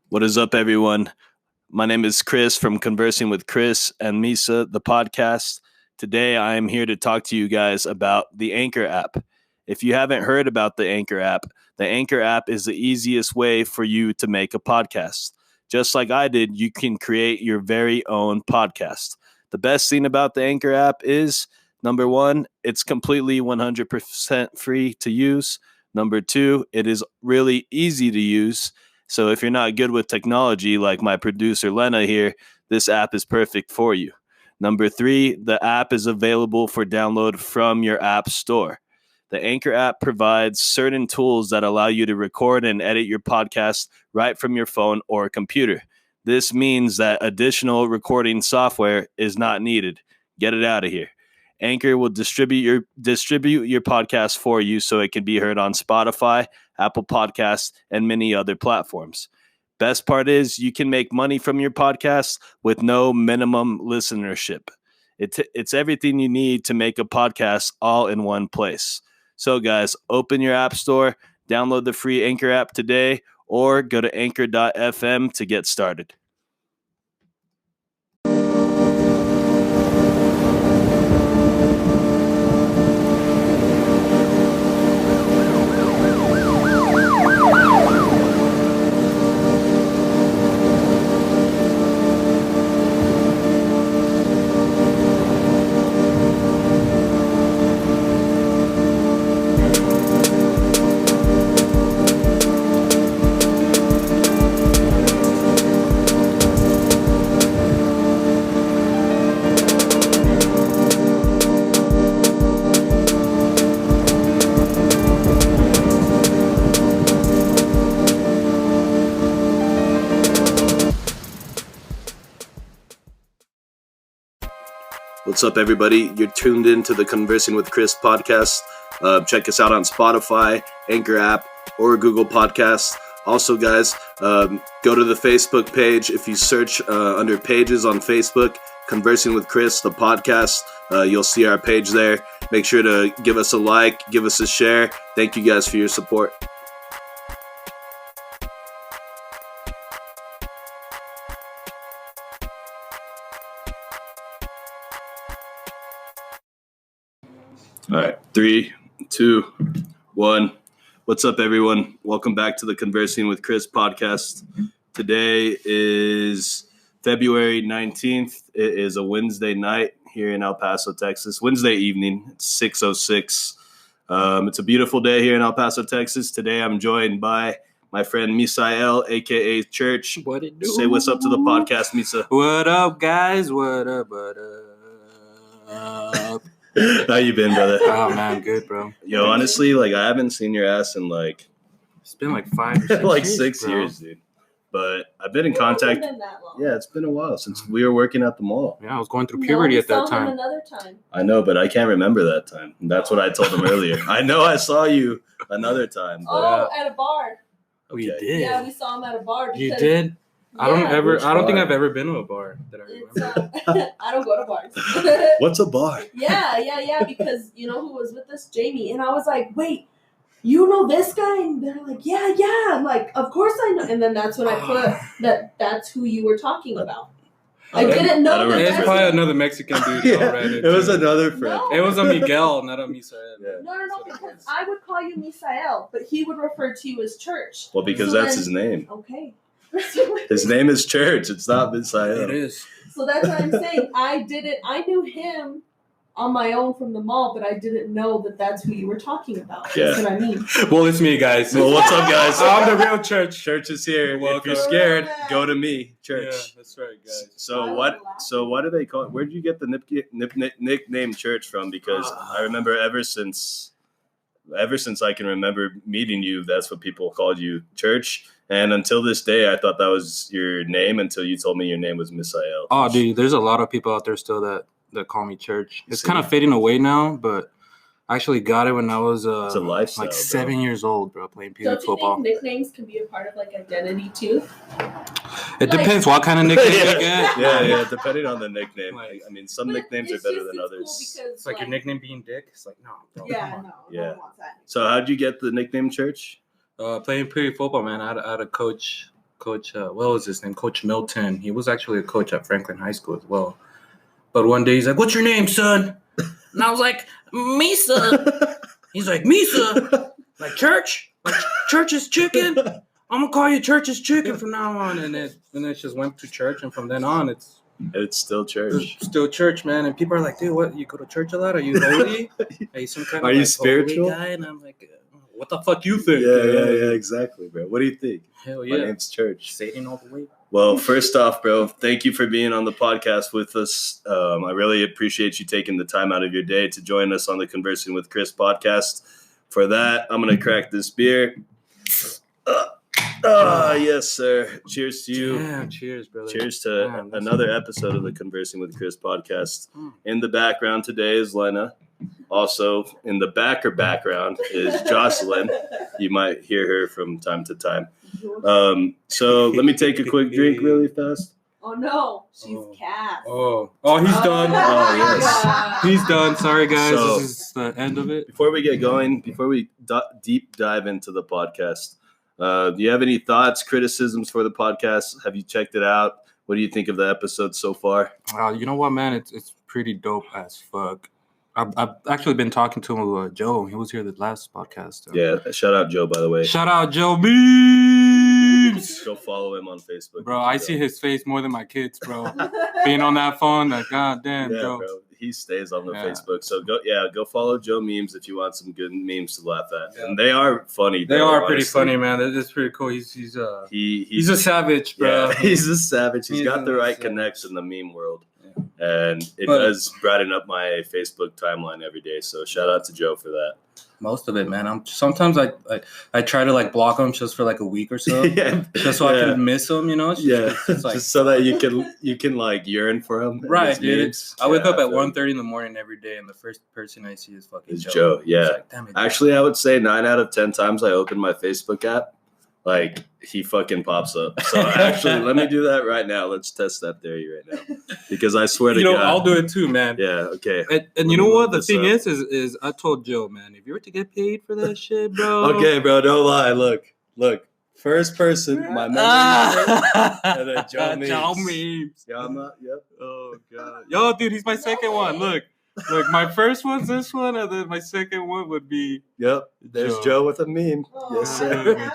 What is up, everyone? My name is Chris from Conversing with Chris and Misa, the podcast. Today, I am here to talk to you guys about the Anchor app. If you haven't heard about the Anchor app is the easiest way for you to make a podcast. Just like I did, you can create your very own podcast. The best thing about the Anchor app is, number one, it's completely 100% free to use. Number two, it is really easy to use. So if you're not good with technology, like my producer Lena here, this app is perfect for you. Number three, the app is available for download from your app store. The Anchor app provides certain tools that allow you to record and edit your podcast right from your phone or computer. This means that additional recording software is not needed. Get it out of here. Anchor will distribute your podcast for you so it can be heard on Spotify, Apple Podcasts, and many other platforms. Best part is you can make money from your podcast with no minimum listenership. It's everything you need to make a podcast all in one place. So guys, open your app store, download the free Anchor app today, or go to anchor.fm to get started. What's up, everybody? You're tuned in to the Conversing with Chris podcast. Check us out on Spotify, Anchor app, or Google Podcasts. Also, guys, go to the Facebook page. If you search under pages on Facebook, Conversing with Chris, the podcast, you'll see our page there. Make sure to give us a like, give us a share. Thank you guys for your support. All right, 3, 2, 1. What's up, everyone? Welcome back to the Conversing with Chris podcast. Today is February 19th. It is a Wednesday night here in El Paso, Texas. Wednesday evening. It's 6:06. It's a beautiful day here in El Paso, Texas. Today I'm joined by my friend Misael, a.k.a. Church. What it do? Say what's up to the podcast, Misa. What up, guys? What up? How you been, brother? Oh, man, good, bro. Yo, honestly, I haven't seen your ass in It's been like 5 or 6 like years, 6 bro. years, dude. But I've been in contact. Been that long. Yeah, it's been a while since we were working at the mall. Yeah, I was going through puberty at that saw him time. another time. I know, but I can't remember that time. That's what I told him earlier. I know I saw you another time. But At a bar. We Okay. did. Yeah, we saw him at a bar. You because- did? I don't Yeah, Which think bar? I've ever been to a bar that I remember. It's, I don't go to bars. What's a bar? Yeah, because you know who was with us? Jamie. And I was like, wait, you know this guy? And they're like, yeah. I'm like, of course I know. And then that's when I put that's who you were talking about. I didn't know that. It's that's probably who- another Mexican dude. Yeah, I ran it was into. another friend. No. It was a Miguel, not a Misael. Yeah. No, That's what it because was. I would call you Misael, but he would refer to you as Church. Well, because So that's then- his name. Okay. His name is Church. It's not Misael. It is. So that's what I'm saying. I knew him on my own from the mall, but I didn't know that that's who you were talking about. Yeah. That's what I mean. Well, it's me, guys. Well, what's up, guys? I'm the real Church. Church is here. If Welcome. you're scared, go to me, Church. Yeah, that's right, guys. So what do they call it? Where did you get the nickname Church from? Because I remember ever since I can remember meeting you, that's what people called you, Church. And until this day, I thought that was your name until you told me your name was Misael. Oh, dude, there's a lot of people out there still that call me Church. It's See? kind of fading away now, but I actually got it when I was It's a lifestyle, like bro. 7 years old, bro, playing PE Don't you football. think nicknames can be a part of like identity too? It depends what kind of nickname you get. yeah, depending on the nickname. Like- I mean, some But nicknames are it's better just- than it's others. Cool because, It's like your nickname being Dick. It's like, no, bro. Yeah, come no, Yeah. no one wants that. So how'd you get the nickname Church? on. Playing PE football, man. I had a coach Coach, what was his name? Coach Milton. He was actually a coach at Franklin High School as well. But one day he's like, "What's your name, son?" And I was like, "Misa." He's like, "Misa? Like church? Like church's chicken? I'm gonna call you church's chicken from now on." And it just went to church, and from then on, it's still church. It's still church, man. And people are like, "Dude, what? You go to church a lot? Are you holy? Are you some kind Are of you like, spiritual holy guy?" And I'm like, "What the fuck you think?" Yeah, exactly, bro. What do you think? Hell yeah. My name's Church. Satan all the way. Well, first off, bro, thank you for being on the podcast with us. I really appreciate you taking the time out of your day to join us on the Conversing with Chris podcast. For that, I'm going to crack this beer. Yes, sir. Cheers to you. Damn, cheers, brother. Cheers to another episode of the Conversing with Chris podcast. In the background today is Lena. Also, in the background is Jocelyn. You might hear her from time to time. So let me take a quick drink really fast. Oh, no. She's cast. Oh, he's done. Oh, yes. He's done. Sorry, guys. So, this is the end of it. Before we get going, before we deep dive into the podcast, do you have any thoughts, criticisms for the podcast? Have you checked it out? What do you think of the episode so far? You know what, man? It's pretty dope as fuck. I've actually been talking to Joe. He was here the last podcast. Yeah, shout out Joe, by the way. Shout out Joe Memes. Go follow him on Facebook. Bro, I see his face more than my kids, bro. Being on that phone, like, goddamn, yeah, Joe. Bro. He stays on the Facebook. So go follow Joe Memes if you want some good memes to laugh at. Yeah. And they are funny. They are pretty funny, man. It's pretty cool. He's a savage, bro. Yeah, he's a savage. He's got the right connects in the meme world. And it does brighten up my Facebook timeline every day. So shout out to Joe for that. Most of it, man. Sometimes I try to like block them just for like a week or so, just so I can miss them, you know. It's like, just so that you can like yearn for them. Right, dude. I wake up at 1:30 in the morning every day, and the first person I see is fucking Joe. Yeah. Like, damn it, Actually, I would say 9 out of 10 times I open my Facebook app, like he fucking pops up. So actually, let me do that right now. Let's test that theory right now, because I swear to God, I'll do it too, man. Yeah, okay. And you know what? The thing is, I told Joe, man, if you were to get paid for that shit, bro. Okay, bro, don't lie. Look. First person, my memory, and then Joe Memes. Joe Memes. Yep. Oh God. Yo, dude, he's my second one. Look, my first one's this one, and then my second one would be. Yep. There's Joe with a meme. Oh, yes, sir.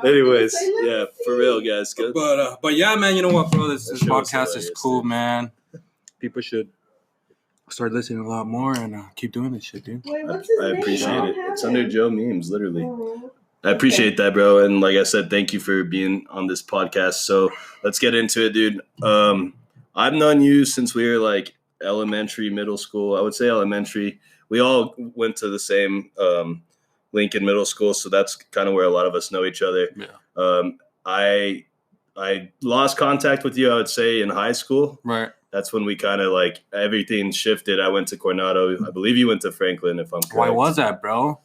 Anyways, yeah, for real, guys. Good. But yeah, man, you know what, bro? This podcast is cool, man. People should start listening a lot more and keep doing this shit, dude. Wait, what's his name? I appreciate it. It's under Joe Memes, literally. I appreciate that, bro. And like I said, thank you for being on this podcast. So let's get into it, dude. I've known you since we were like elementary, middle school. I would say elementary. We all went to the same Lincoln Middle School, so that's kind of where a lot of us know each other. Yeah. I lost contact with you, I would say, in high school. Right. That's when we kind of like everything shifted. I went to Coronado. I believe you went to Franklin, if I'm correct. Why was that, bro?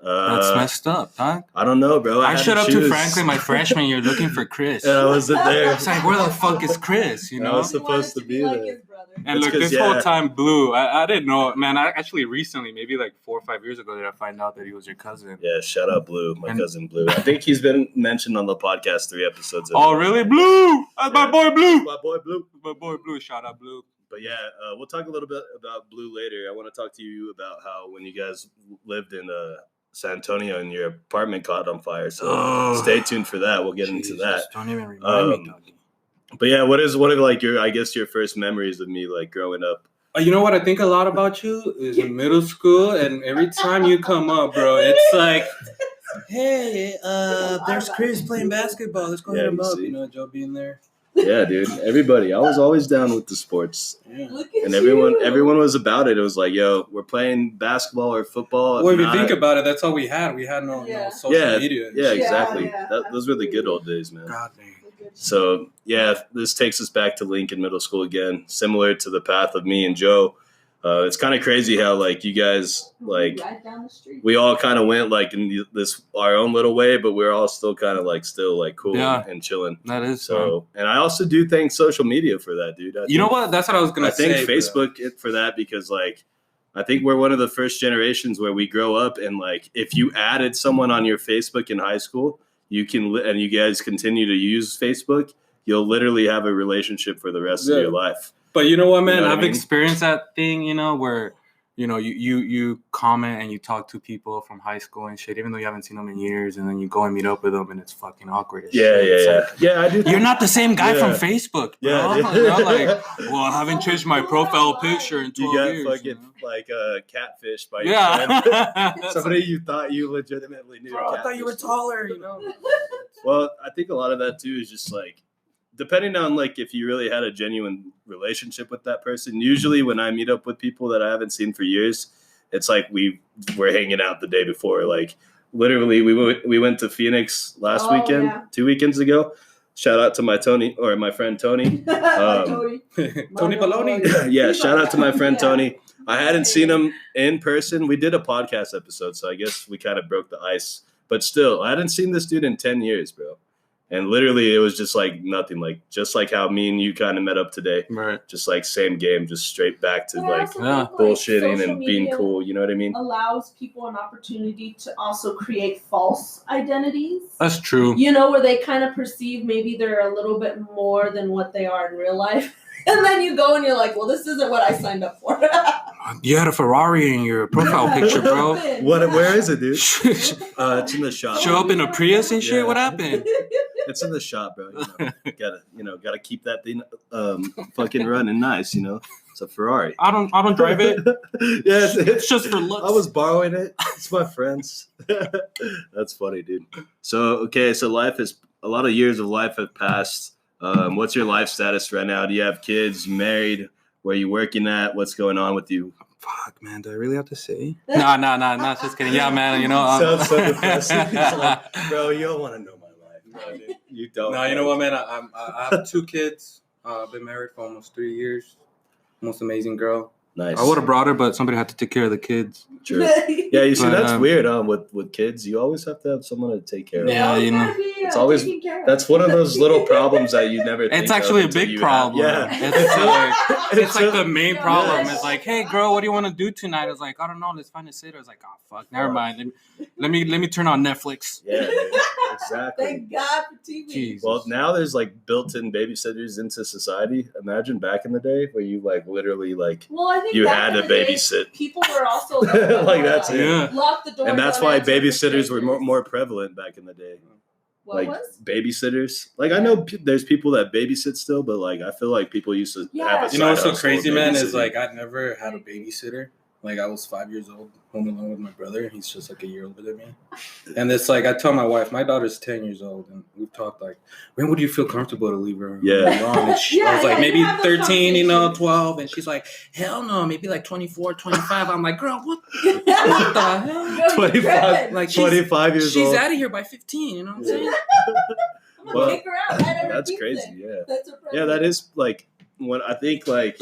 That's messed up, huh? I don't know, bro. I showed up to Franklin my freshman year looking for Chris. And I wasn't there. It's like, where the fuck is Chris? You know, I was supposed to be there. And look, this whole time, Blue, I didn't know, man. I actually recently, maybe like 4 or 5 years ago, did I find out that he was your cousin. Yeah, shout out Blue, my cousin Blue. I think he's been mentioned on the podcast 3 episodes ago. Oh, really? Blue! That's my boy Blue! My boy Blue. My boy Blue. Shout out Blue. But yeah, we'll talk a little bit about Blue later. I want to talk to you about how when you guys lived in San Antonio and your apartment caught on fire. So stay tuned for that. We'll get into that. Don't even remind me, doggy. But yeah, what are like your first memories of me like growing up? You know what I think a lot about you is in middle school, and every time you come up, bro, it's like, hey, there's Chris playing basketball. Let's go hit him up. You know, Joe being there. Yeah, dude. Everybody. I was always down with the sports. Yeah. And everyone was about it. It was like, yo, we're playing basketball or football. Well, if you think about it, that's all we had. We had no social media. Yeah, exactly. Those were the good old days, man. God, man. So, yeah, this takes us back to Lincoln Middle School again, similar to the path of me and Joe. It's kind of crazy how, like, you guys, like, right down the street. We all kind of went, like, in this our own little way, but we're all still kind of, like, cool and chilling. That is so. And I also do thank social media for that, dude. You know what? That's what I was going to say. I think Facebook for that because, like, I think we're one of the first generations where we grow up and, like, if you added someone on your Facebook in high school, you can and you guys continue to use Facebook, you'll literally have a relationship for the rest of your life. But you know what, man? You know what I've I mean? experienced that thing, where you comment and you talk to people from high school and shit, even though you haven't seen them in years, and then you go and meet up with them, and it's fucking awkward as shit. Yeah, I do. You're not the same guy from Yeah. Facebook, bro. Yeah, dude. Well, I haven't changed my profile picture in 12 You got years. fucking like catfish by your friend. Yeah. Somebody you thought you legitimately knew. Bro, I thought you were taller, Well, I think a lot of that too is just like, depending on like if you really had a genuine relationship with that person. Usually when I meet up with people that I haven't seen for years, it's like we were hanging out the day before. Like literally we went to Phoenix last weekend, 2 weekends ago. Shout out to my friend Tony. Tony Baloney. Yeah, shout out to my friend Tony. I hadn't seen him in person. We did a podcast episode, so I guess we kind of broke the ice. But still, I hadn't seen this dude in 10 years, bro. And literally, it was just like nothing, like just like how me and you kind of met up today. Right. Just like same game, just straight back to like think, bullshitting social and being media cool. You know what I mean? allows people an opportunity to also create false identities. That's true. Where they kind of perceive maybe they're a little bit more than what they are in real life. And then you go and you're like, well, this isn't what I signed up for. You had a Ferrari in your profile picture, bro. Where is it, dude? It's in the shop. Show up in a Prius and shit? Yeah. What happened? It's in the shop, bro. Gotta keep that thing fucking running nice. It's a Ferrari. I don't drive it. Yeah, It's just for looks. I was borrowing it. It's my friend's. That's funny, dude. So life is a lot of years of life have passed. What's your life status right now? Do you have kids? Married? Where are you working at? What's going on with you? Fuck, man. Do I really have to say? No, just kidding. Yeah, man. Sounds so depressing. It's like, bro, you don't want to know my life. No, dude. You don't. No, you know what, man? I have 2 kids. I've been married for almost 3 years. Most amazing girl. Nice. I would have brought her, but somebody had to take care of the kids. True. Yeah, you see, But, that's weird, with kids. You always have to have someone to take care of. Yeah, It's always that's one of those little problems that you never. It's actually a big problem. It's like the main problem. It's like, hey, girl, what do you want to do tonight? It's like, I don't know. Let's find a sitter. It's like, oh fuck, never mind. Let me turn on Netflix. Yeah, exactly. Thank God for TV. Jesus. Well, now there's like built-in babysitters into society. Imagine back in the day where you like literally like I think you back had in to the day, babysit. People were also Like that's it. Yeah. lock the door, And that's don't why answer babysitters were strangers. more prevalent back in the day. What like was? babysitters. Like I know there's people that babysit still, but like I feel like people used to have a You know what's so side crazy, hustle of man, is babysitting. like I never had a babysitter. Like I was 5 years old, home alone with my brother. He's just like a year older than me. And it's like I tell my wife, my daughter's 10 years old, and we've talked like, when would you feel comfortable to leave her alone? And I was like, maybe you have those 13, conversations. 12, and she's like, hell no, maybe like 24, 25. I'm like, girl, what the hell? 25. Like 25 years she's old. out of here by 15. You know what I'm saying? I'm gonna kick her out. Let her That's keep crazy. it. Yeah. That's her Yeah, that is like when I think like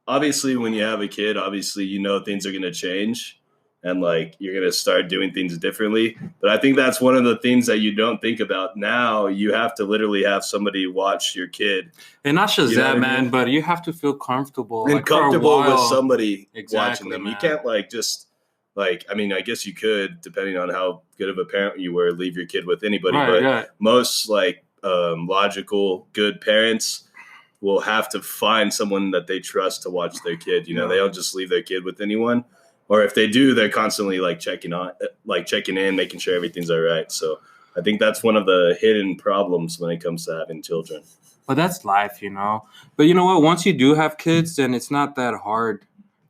obviously when you have a kid, obviously things are going to change and like you're going to start doing things differently. But I think that's one of the things that you don't think about now. You have to literally have somebody watch your kid. And not just You know that, what I man, mean? but you have to feel comfortable. And like, for a comfortable with while. somebody Exactly, watching them. man. You can't like just like, I mean, I guess you could, depending on how good of a parent you were, leave your kid with anybody. Right, but yeah. most like logical, good parents will have to find someone that they trust to watch their kid. They don't just leave their kid with anyone. Or if they do, they're constantly like checking in, making sure everything's all right. So I think that's one of the hidden problems when it comes to having children. But that's life, But you know what? Once you do have kids, then it's not that hard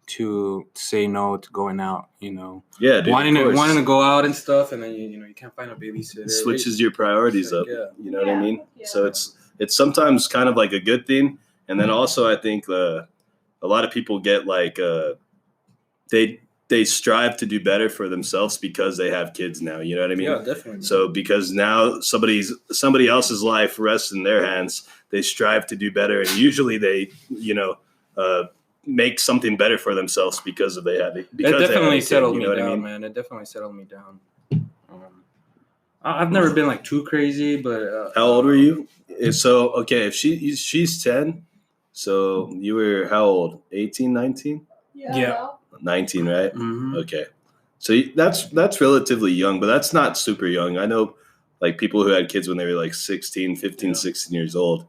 to say no to going out, Yeah, dude, wanting of course. to go out and stuff, and then you can't find a babysitter. It switches your priorities up. Yeah. You know what I mean? Yeah. So it's sometimes kind of like a good thing, and then also I think a lot of people get like they strive to do better for themselves because they have kids now. You know what I mean? Yeah, definitely. So because now somebody else's life rests in their hands, they strive to do better, and usually they make something better for themselves because they have it. It definitely settled me what down, I mean? man. It definitely settled me down. I've never been like too crazy, but How old were you? So okay, if she's 10, so you were how old? 18, 19? Yeah. 19, right? Mhm. Okay. So that's relatively young, but that's not super young. I know like people who had kids when they were like 16, 15, 16 years old.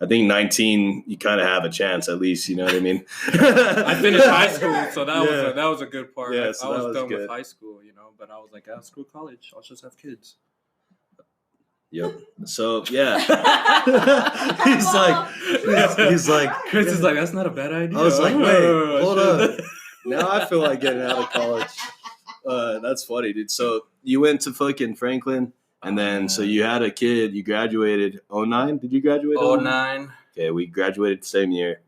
I think 19, you kind of have a chance at least. You know what I mean? I finished high school, so that was a good part. Yeah, Like, so I was done good. with high school, but I was like, screw college. I'll just have kids. Yep. So yeah, he's like, Chris is like, that's not a bad idea. I was like, wait, hold up. Now I feel like getting out of college. That's funny, dude. So you went to fucking Franklin, and then so you had a kid. You graduated 09? Did you graduate 09? Okay, we graduated the same year.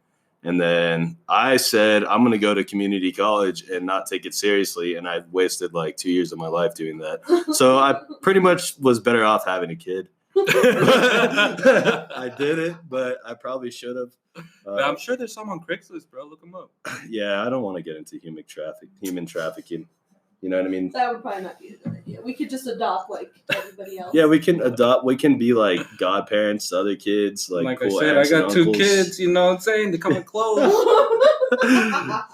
And then I said, I'm going to go to community college and not take it seriously. And I wasted like 2 years of my life doing that. So I pretty much was better off having a kid. I did it, but I probably should have. I'm sure there's some on Craigslist, bro. Look them up. Yeah, I don't want to get into human trafficking. You know what I mean? That would probably not be a good idea. We could just adopt like everybody else. Yeah, we can adopt. We can be like godparents to other kids. Like cool I said, I got 2 kids. You know what I'm saying? They come in clothes.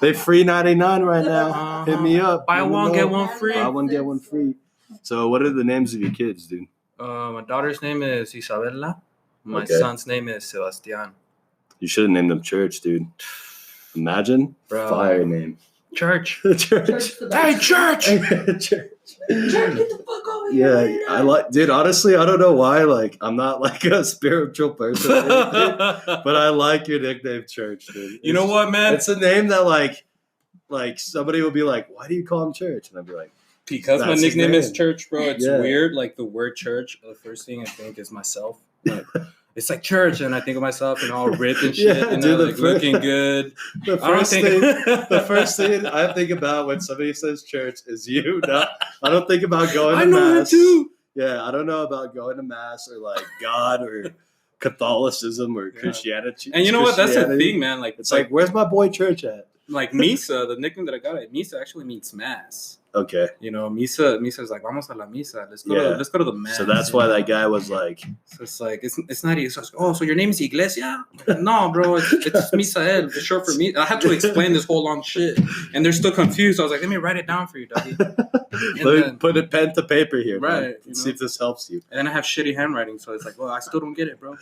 They free 99 right now. Hit me up. Buy one, get one free. Buy one, get one free. So, what are the names of your kids, dude? My daughter's name is Isabella. My Okay. son's name is Sebastian. You should have named them Church, dude. Imagine. Bro. Fire name. Church. Church. Hey, church! Church. Church, get the fuck over here. Yeah, I like, dude. Honestly, I don't know why. Like, I'm not like a spiritual person, or anything, but I like your nickname, Church, dude. You know what, man? It's a name that like somebody will be like, "Why do you call him Church?" And I'd be like, Because my That's his nickname is name. Church, bro. It's Yeah. weird. Like the word church, the first thing I think is myself. Like, it's like church, and I think of myself and all ripped and shit, Yeah, and dude, like looking good. the I don't first think thing, the first thing I think about when somebody says church is you. No, I don't think about going to I know mass. that too. Yeah, I don't know about going to mass or like God or Catholicism or Christianity. And you know what? That's the Christianity. thing, man. Like It's like, where's my boy Church at? like Misa, the nickname that I got, Misa actually means mass. Okay, You know, Misa is like, vamos a la misa. Let's go. Yeah. Let's go to the mass. so that's you why know? that guy was like, So it's like it's not. It's like, oh, so your name is Iglesia? No, bro, it's Misael. It's short for me. I had to explain this whole long shit, and they're still confused. I was like, let me write it down for you, Daddy. let me put a pen to paper here, man, Right, and see if this helps you. And then I have shitty handwriting, so it's like, well, I still don't get it, bro.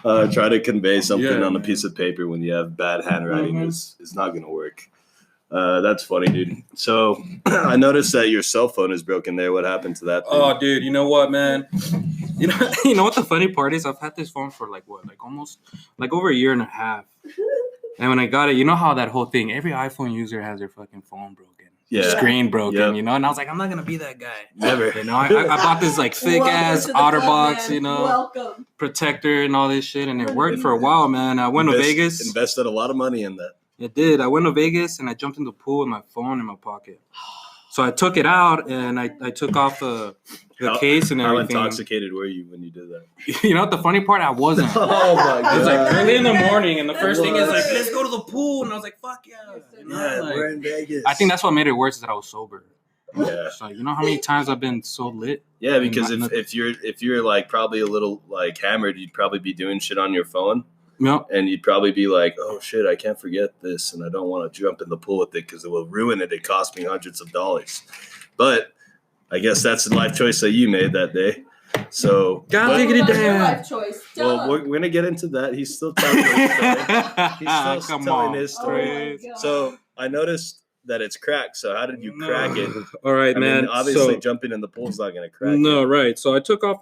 Try to convey something Yeah, on a man. piece of paper when you have bad handwriting Mhm. is not going to work. That's funny, dude. So I noticed that your cell phone is broken there. What happened to that thing? Oh, dude, you know what, man? You know what the funny part is? I've had this phone for almost over a year and a half. And when I got it, you know how that whole thing, every iPhone user has their fucking phone broken. Yeah. Screen broken, Yep. you know? And I was like, I'm not gonna be that guy. Never. You know, I bought this like thick ass OtterBox, you know, Welcome. protector and all this shit, and it worked for a while, man. I went to Vegas. Invested a lot of money in that. It did. I went to Vegas and I jumped in the pool with my phone in my pocket. So I took it out and I took off the case and How everything. intoxicated were you when you did that? You know what the funny part? I wasn't. Oh my It was like early in the morning, and the That first thing is like, was- let's go to the pool, and I was like, fuck yeah. You know, Yeah, like- we're in Vegas. I think that's what made it worse is that I was sober. Yeah. So you know how many times I've been so lit? Yeah, because Not- if you're like probably a little like hammered, you'd probably be doing shit on your phone, No. and you'd probably be like, "Oh shit, I can't forget this, and I don't want to jump in the pool with it because it will ruin it. It cost me hundreds of dollars." But I guess that's the life choice that you made that day. So, God but- diggity What's your damn. life choice? Tell well, us. we're gonna get into that. He's still telling his story. He's still Come telling on. his Oh story. my God. So I noticed that it's cracked. So how did you crack it? All right, I man. mean, obviously so, jumping in the pool is not gonna crack no, it. right. So I took off.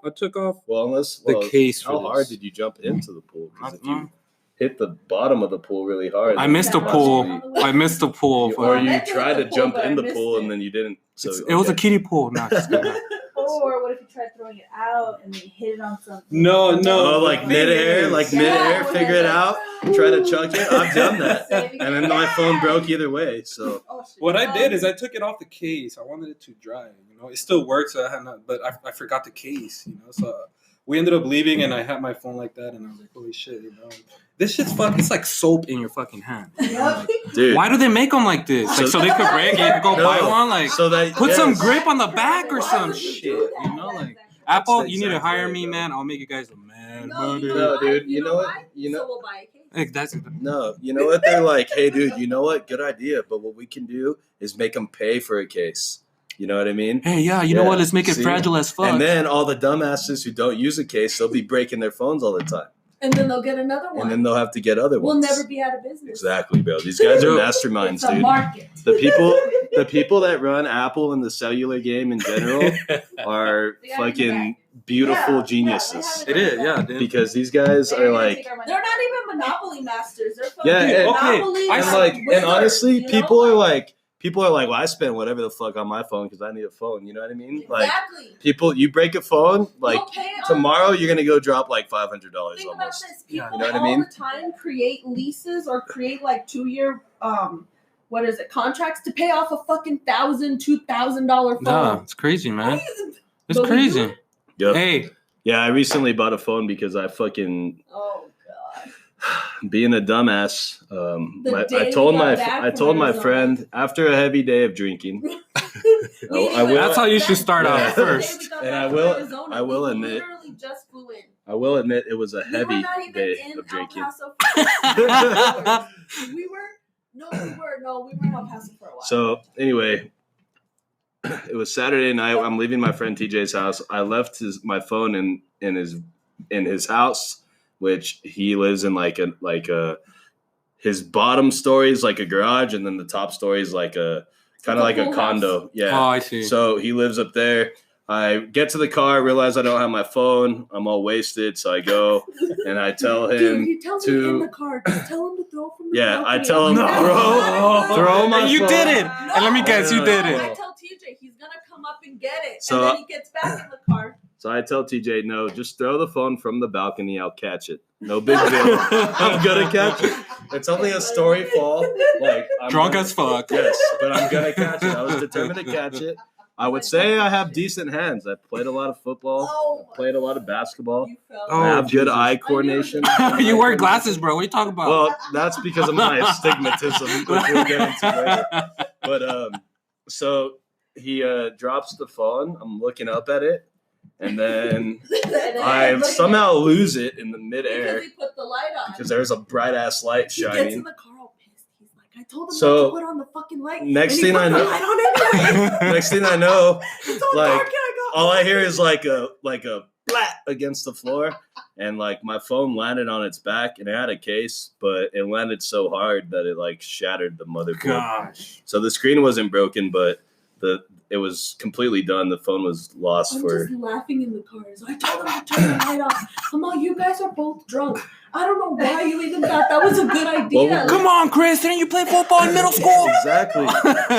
Well, unless The case how for hard this. did you jump into the pool? Because if No. you hit the bottom of the pool really hard, I then missed the you pool. possibly- I missed the pool. or I you meant to tried to hit the pool, jump but I in the missed pool it. and then you didn't. So It was a okay. kiddie pool. No, just kidding. Or what if you tried throwing it out and then you hit it on something? No, no. Oh, like midair, like Yeah, midair, when figure it's it like, out, try to chuck it. I've done that, Saving and it. then my phone broke either way. So Oh, shit. What I did is I took it off the case. I wanted it to dry. You know, it still works. So I had not, but I forgot the case. You know, so we ended up leaving, and I had my phone like that, and I was like, holy shit, you know, this shit's fucking. It's like soap in your fucking hand. You know? Like, dude, why do they make them like this? Like, so they could break it. You could go No. buy one. Like, so that put some yes. grip on the back or Why some would you shit. do that? You know, like That's Apple, the you need to exact hire way, me, bro. man. I'll make you guys a man. No, buddy. No, dude, You you know what? why? You know- So we'll buy a case. Like, that's No, you know what? They're like, hey, dude, you know what? Good idea. But what we can do is make them pay for a case. You know what I mean? Hey, yeah, you know what? Let's make it See? fragile as fuck. And then all the dumbasses who don't use a case, they'll be breaking their phones all the time. And then they'll get another one. And then they'll have to get other We'll ones. never be out of business. Exactly, bro. These guys are masterminds, It's a dude. market. The people that run Apple and the cellular game in general are They got it in the fucking beautiful Yeah, geniuses. yeah, It is, yeah, dude. Because these guys are like, They're not even Monopoly masters. They're fucking Yeah, and- Monopoly. I and see. like, wizards, and honestly, you know? people are like, well, I spend whatever the fuck on my phone because I need a phone. You know what I mean? Like, Exactly. people, you break a phone, like You'll pay on- tomorrow, you're gonna go drop like $500 Think about almost. this. Yeah, People you know what I all mean? the time create leases or create like 2-year contracts to pay off a fucking $1,000, $2,000 phone. Nah, it's crazy, man. It's But we do crazy. it. Yep. Hey, Yeah, I recently bought a phone because I fucking Oh god. being a dumbass. The day I we told got back I from told my Arizona. friend after a heavy day of drinking. I will- That's how you should start Yeah. off first. And I will admit- Literally just flew in. I will admit it was a We heavy were not even day in of El drinking. Paso. we were in El Paso for a while. So anyway, it was Saturday night. I'm leaving my friend TJ's house. I left my phone in his house, which he lives in like a his bottom story is like a garage, and then the top story is like a kind of Like like a a full condo. house. Yeah. Oh, I see. So he lives up there. I get to the car, realize I don't have my phone. I'm all wasted, so I go and I tell Dude, him he tells to- me in the car. Just tell him to throw from the Yeah, balcony. I tell him, No. throw my You phone. did it. And let me guess, you did I it. tell TJ he's gonna come up and get it, So- and then he gets back in the car. So I tell TJ, no, just throw the phone from the balcony. I'll catch it. No big deal. I'm gonna catch it. It's only a story fall. Like I'm Drunk gonna- as fuck. Yes, but I'm gonna catch it. I was determined to catch it. I would say I have decent hands. I played a lot of football. Oh, Played a lot of basketball. you fell. Oh, I have good Jesus. eye coordination. You wear glasses, bro. What are you talking about? Well, that's because of my astigmatism, which we'll get into later. But so he drops the phone. I'm looking up at it, and then I somehow lose it in the midair because he put the light on. because there's a bright ass light He gets in shining. the car all pissed. He's like, I told him So, not to put on the fucking light. next and he thing put I the know- light on anyway. Next thing I know, It's all like, dark, and I go, all I hear is like a flat against the floor, and like my phone landed on its back, and it had a case, but it landed so hard that it like shattered the motherboard. Gosh. So the screen wasn't broken, but it was completely done. The phone was lost I'm for. just laughing in the car. So I told him to turn the light off. I'm like, you guys are both drunk. I don't know why you even thought that was a good idea. Well, Come on, Chris. Didn't you play football in middle school? Exactly.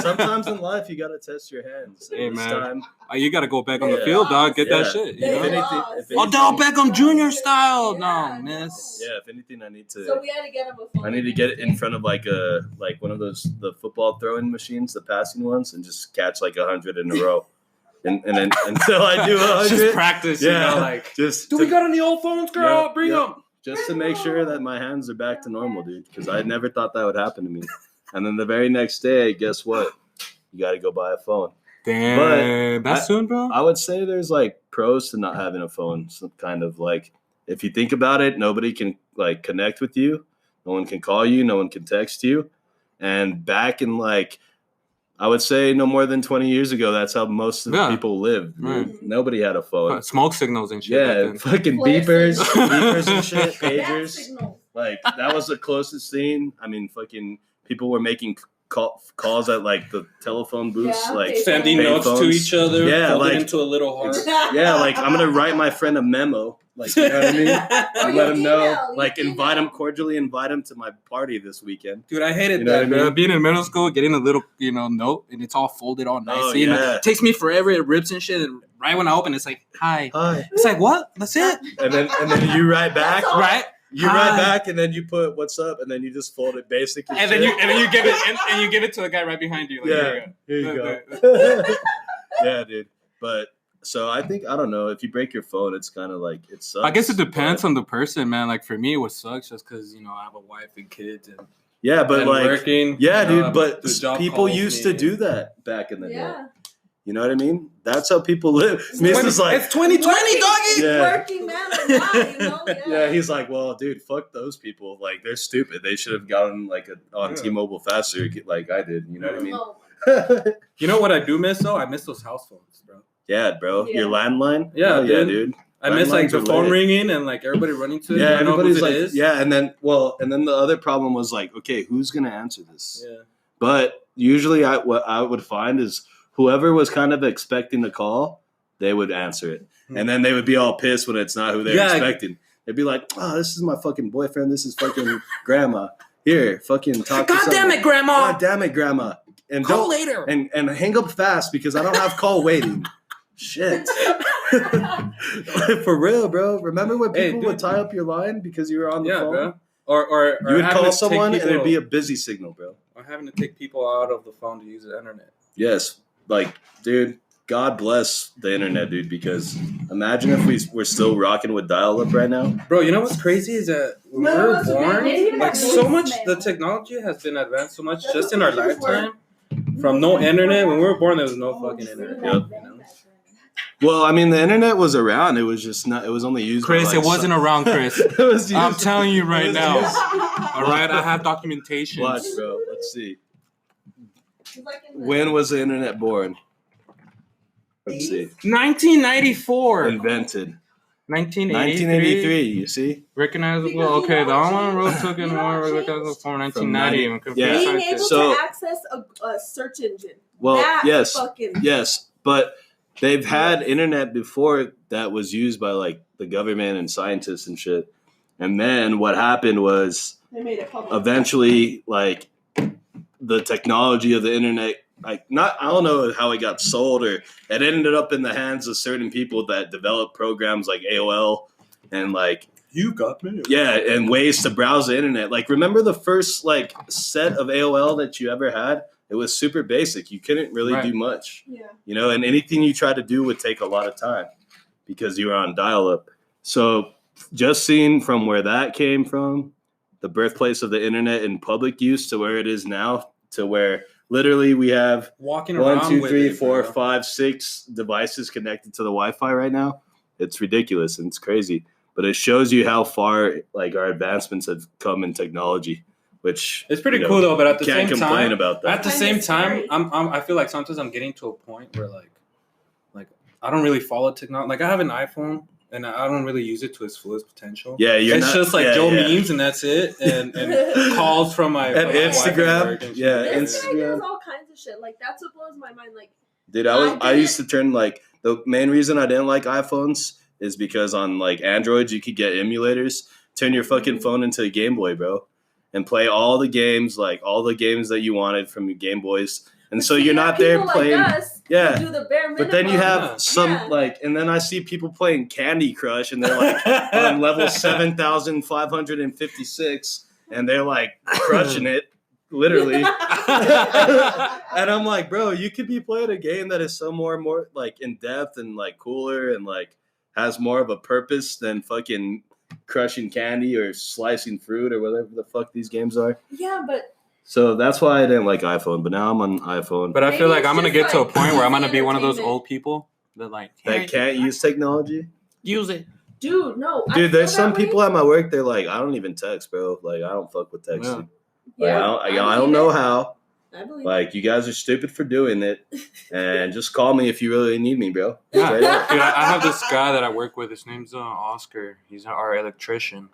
Sometimes in life you gotta test your hands. Hey, This man. time, You got to go back on the Yeah. field, dog. Get that Yeah. shit. You They know? If anything- lost. if anything- Odell Beckham Jr. style. Yeah, No, miss. yeah. If anything, I need to. So we had to get him a phone. I need to get it in front of like one of those the football throwing machines, the passing ones, and just catch like 100 in a row, and then until I do 100. Just practice, Yeah. you know, like. Just Do we got any old phones, girl? Yeah, Bring yeah. them. just to make sure that my hands are back to normal, dude. Because I never thought that would happen to me. And then the very next day, guess what? You got to go buy a phone. Damn, that's soon, bro. I would say there's like pros to not having a phone. Some kind of like, if you think about it, nobody can like connect with you. No one can call you. No one can text you. And back in like, I would say no more than 20 years ago, that's how most of the Yeah. people lived. Right. Nobody had a phone. Smoke signals and shit. back Yeah, then. fucking Flare beepers, signals. beepers and shit, Bat pagers. signal. Like that was the closest thing. I mean, fucking people were making calls at like the telephone booths, Yeah, like payphones. Sending notes to Payphones. each other, Yeah, folded like- into a little heart. yeah, like I'm gonna write my friend a memo, like you know what I mean, Or and you let him know, email, you like email. invite him cordially, invite him to my party this weekend. Dude, I hated You know that, what I mean? man. Being in middle school, getting a little, note, and it's all folded all nicely. And yeah. it takes me forever. It rips and shit. And right when I open, it's like, hi. Hi, It's like, what? That's it? and then you write back, That's all. Right? you Hi. write back, and then you put what's up, and then you just fold it basic. And then you give it and you give it to the guy right behind you. Like, Yeah. here you Here you go. go. Yeah, dude. But so I think I don't know if you break your phone, it's kind of like it sucks. I guess it depends but- on the person, man. Like for me, what sucks just because I have a wife and kids and Yeah, but And like working. yeah, you know, dude. But the job people calls used me. to do that back in the day. Yeah. You know what I mean? That's how people live. Misa's like, It's 2020, doggy. Yeah. Working man or not, you know? yeah, he's like, well, dude, fuck those people. Like they're stupid. They should have gotten like on Yeah. T-Mobile faster, like I did. You know what I mean? Oh You know what I do miss though? I miss those house phones, bro. Yeah, bro. Yeah. Your landline? Yeah, Oh, yeah, dude. dude. I miss like Landlines the are phone lit. ringing and like everybody running to it. Yeah, You know everybody's whose like, it is? yeah, and then the other problem was like, okay, who's gonna answer this? Yeah. But usually, what I would find is whoever was kind of expecting the call, they would answer it, and then they would be all pissed when it's not who they're Yeah. expecting. They'd be like, "Oh, this is my fucking boyfriend. This is fucking grandma. Here, fucking talk to God damn someone. it, Grandma! God damn it, grandma." And Call don't later. and hang up fast because I don't have call waiting. Shit. For real, bro. Remember when Hey, people dude. would tie up your line because you were on the Yeah, phone? bro. Or You would having to call take someone and it'd people- be a busy signal, bro. or having to take people out of the phone to use the internet. Yes. Like, dude, God bless the internet, dude, because imagine if we're still rocking with dial-up right now. Bro, you know what's crazy is that when we No, were that's okay. born, They didn't even like have so much, voicemail. the technology has been advanced so much That's just what in our pictures were. lifetime. From no internet, when we were born, there was no fucking internet. Yep. You know? Well, I mean, the internet was around. It was just not. It was only used. Chris, by, like, it wasn't around, Chris. it was used, I'm telling you right it was now. used- All right, I have documentation. Watch, bro. Let's see. Like in the- When was the internet born? Let's see. 1994. Invented. 1983. 1983. You see? Recognizable. Because you Okay, know the what online road changed? took in You know more what recognizable changed? for From 1990. when computer yeah. Being science able is- So- to access a search engine. Well, That yes. Fucking, Yes, but they've had internet before that was used by like the government and scientists and shit. And then what happened was They made it public. eventually like the technology of the internet, like not, I don't know how it got sold, or it ended up in the hands of certain people that developed programs like AOL and like, You got me. yeah, and ways to browse the internet. Like, remember the first like set of AOL that you ever had? It was super basic. You couldn't really Right. do much, Yeah. you know, and anything you tried to do would take a lot of time because you were on dial-up. So just seeing from where that came from, the birthplace of the internet in public use, to where it is now, to where literally we have Walking around 1, 2, with 3, it, 4, bro. 5, 6 devices connected to the Wi-Fi right now. It's ridiculous and it's crazy. But it shows you how far like our advancements have come in technology, which It's pretty you know, cool though, but at the can't same complain time, about that. at the Kinda same time, scary. I feel like sometimes I'm getting to a point where like I don't really follow technology. Like I have an iPhone and I don't really use it to its fullest potential. Yeah, you're it's not, just like yeah, Joe yeah. memes and that's it, and calls from my And from my wife at Instagram, work and shit. yeah, This guy Instagram. does all kinds of shit. Like, that's what blows my mind. Like, Dude, I used to turn like the main reason I didn't like iPhones is because on like Androids you could get emulators. Turn your fucking phone into a Game Boy, bro, and play all the games that you wanted from your Game Boys. And so you're not there playing. Like us Yeah. do the bare minimum. But then you have Yeah. some Yeah. like, and then I see people playing Candy Crush, and they're like on level 7,556, and they're like crushing it, literally. And I'm like, bro, you could be playing a game that is so more like in depth and like cooler and like has more of a purpose than fucking crushing candy or slicing fruit or whatever the fuck these games are. Yeah, but So that's why I didn't like iPhone, but now I'm on iPhone. But I feel Maybe like it's I'm gonna just get to a like point where I'm gonna easy be one of those entertainment. old people that like that can't use technology. use it. dude, no. I Dude, feel there's some that way. people at my work. They're like, I don't even text, bro. Like, I don't fuck with texting. Yeah, Like, I don't know how. I believe Like, you guys are stupid for doing it, and just call me if you really need me, bro. Yeah, Straight up. dude, I have this guy that I work with. His name's Oscar. He's our electrician.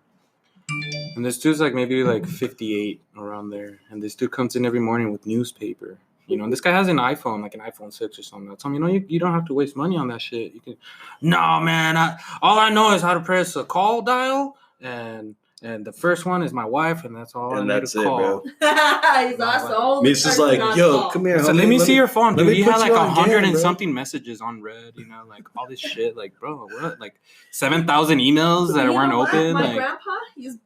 And this dude's like maybe like 58 around there. And this dude comes in every morning with newspaper. You know, and this guy has an iPhone, like an iPhone 6 or something. I tell him, you don't have to waste money on that shit. You can. No, man. All I know is how to press a call dial, and the first one is my wife, and that's all And I need that's to it, call. bro. He's also the Misa's like, yo, come here, So homie. let me see your phone, let dude. me He put had like you on 100 game, and bro. something messages on red, you know, like all this shit. Like, bro, what? Like 7,000 emails that weren't open. My Like, grandpa, he's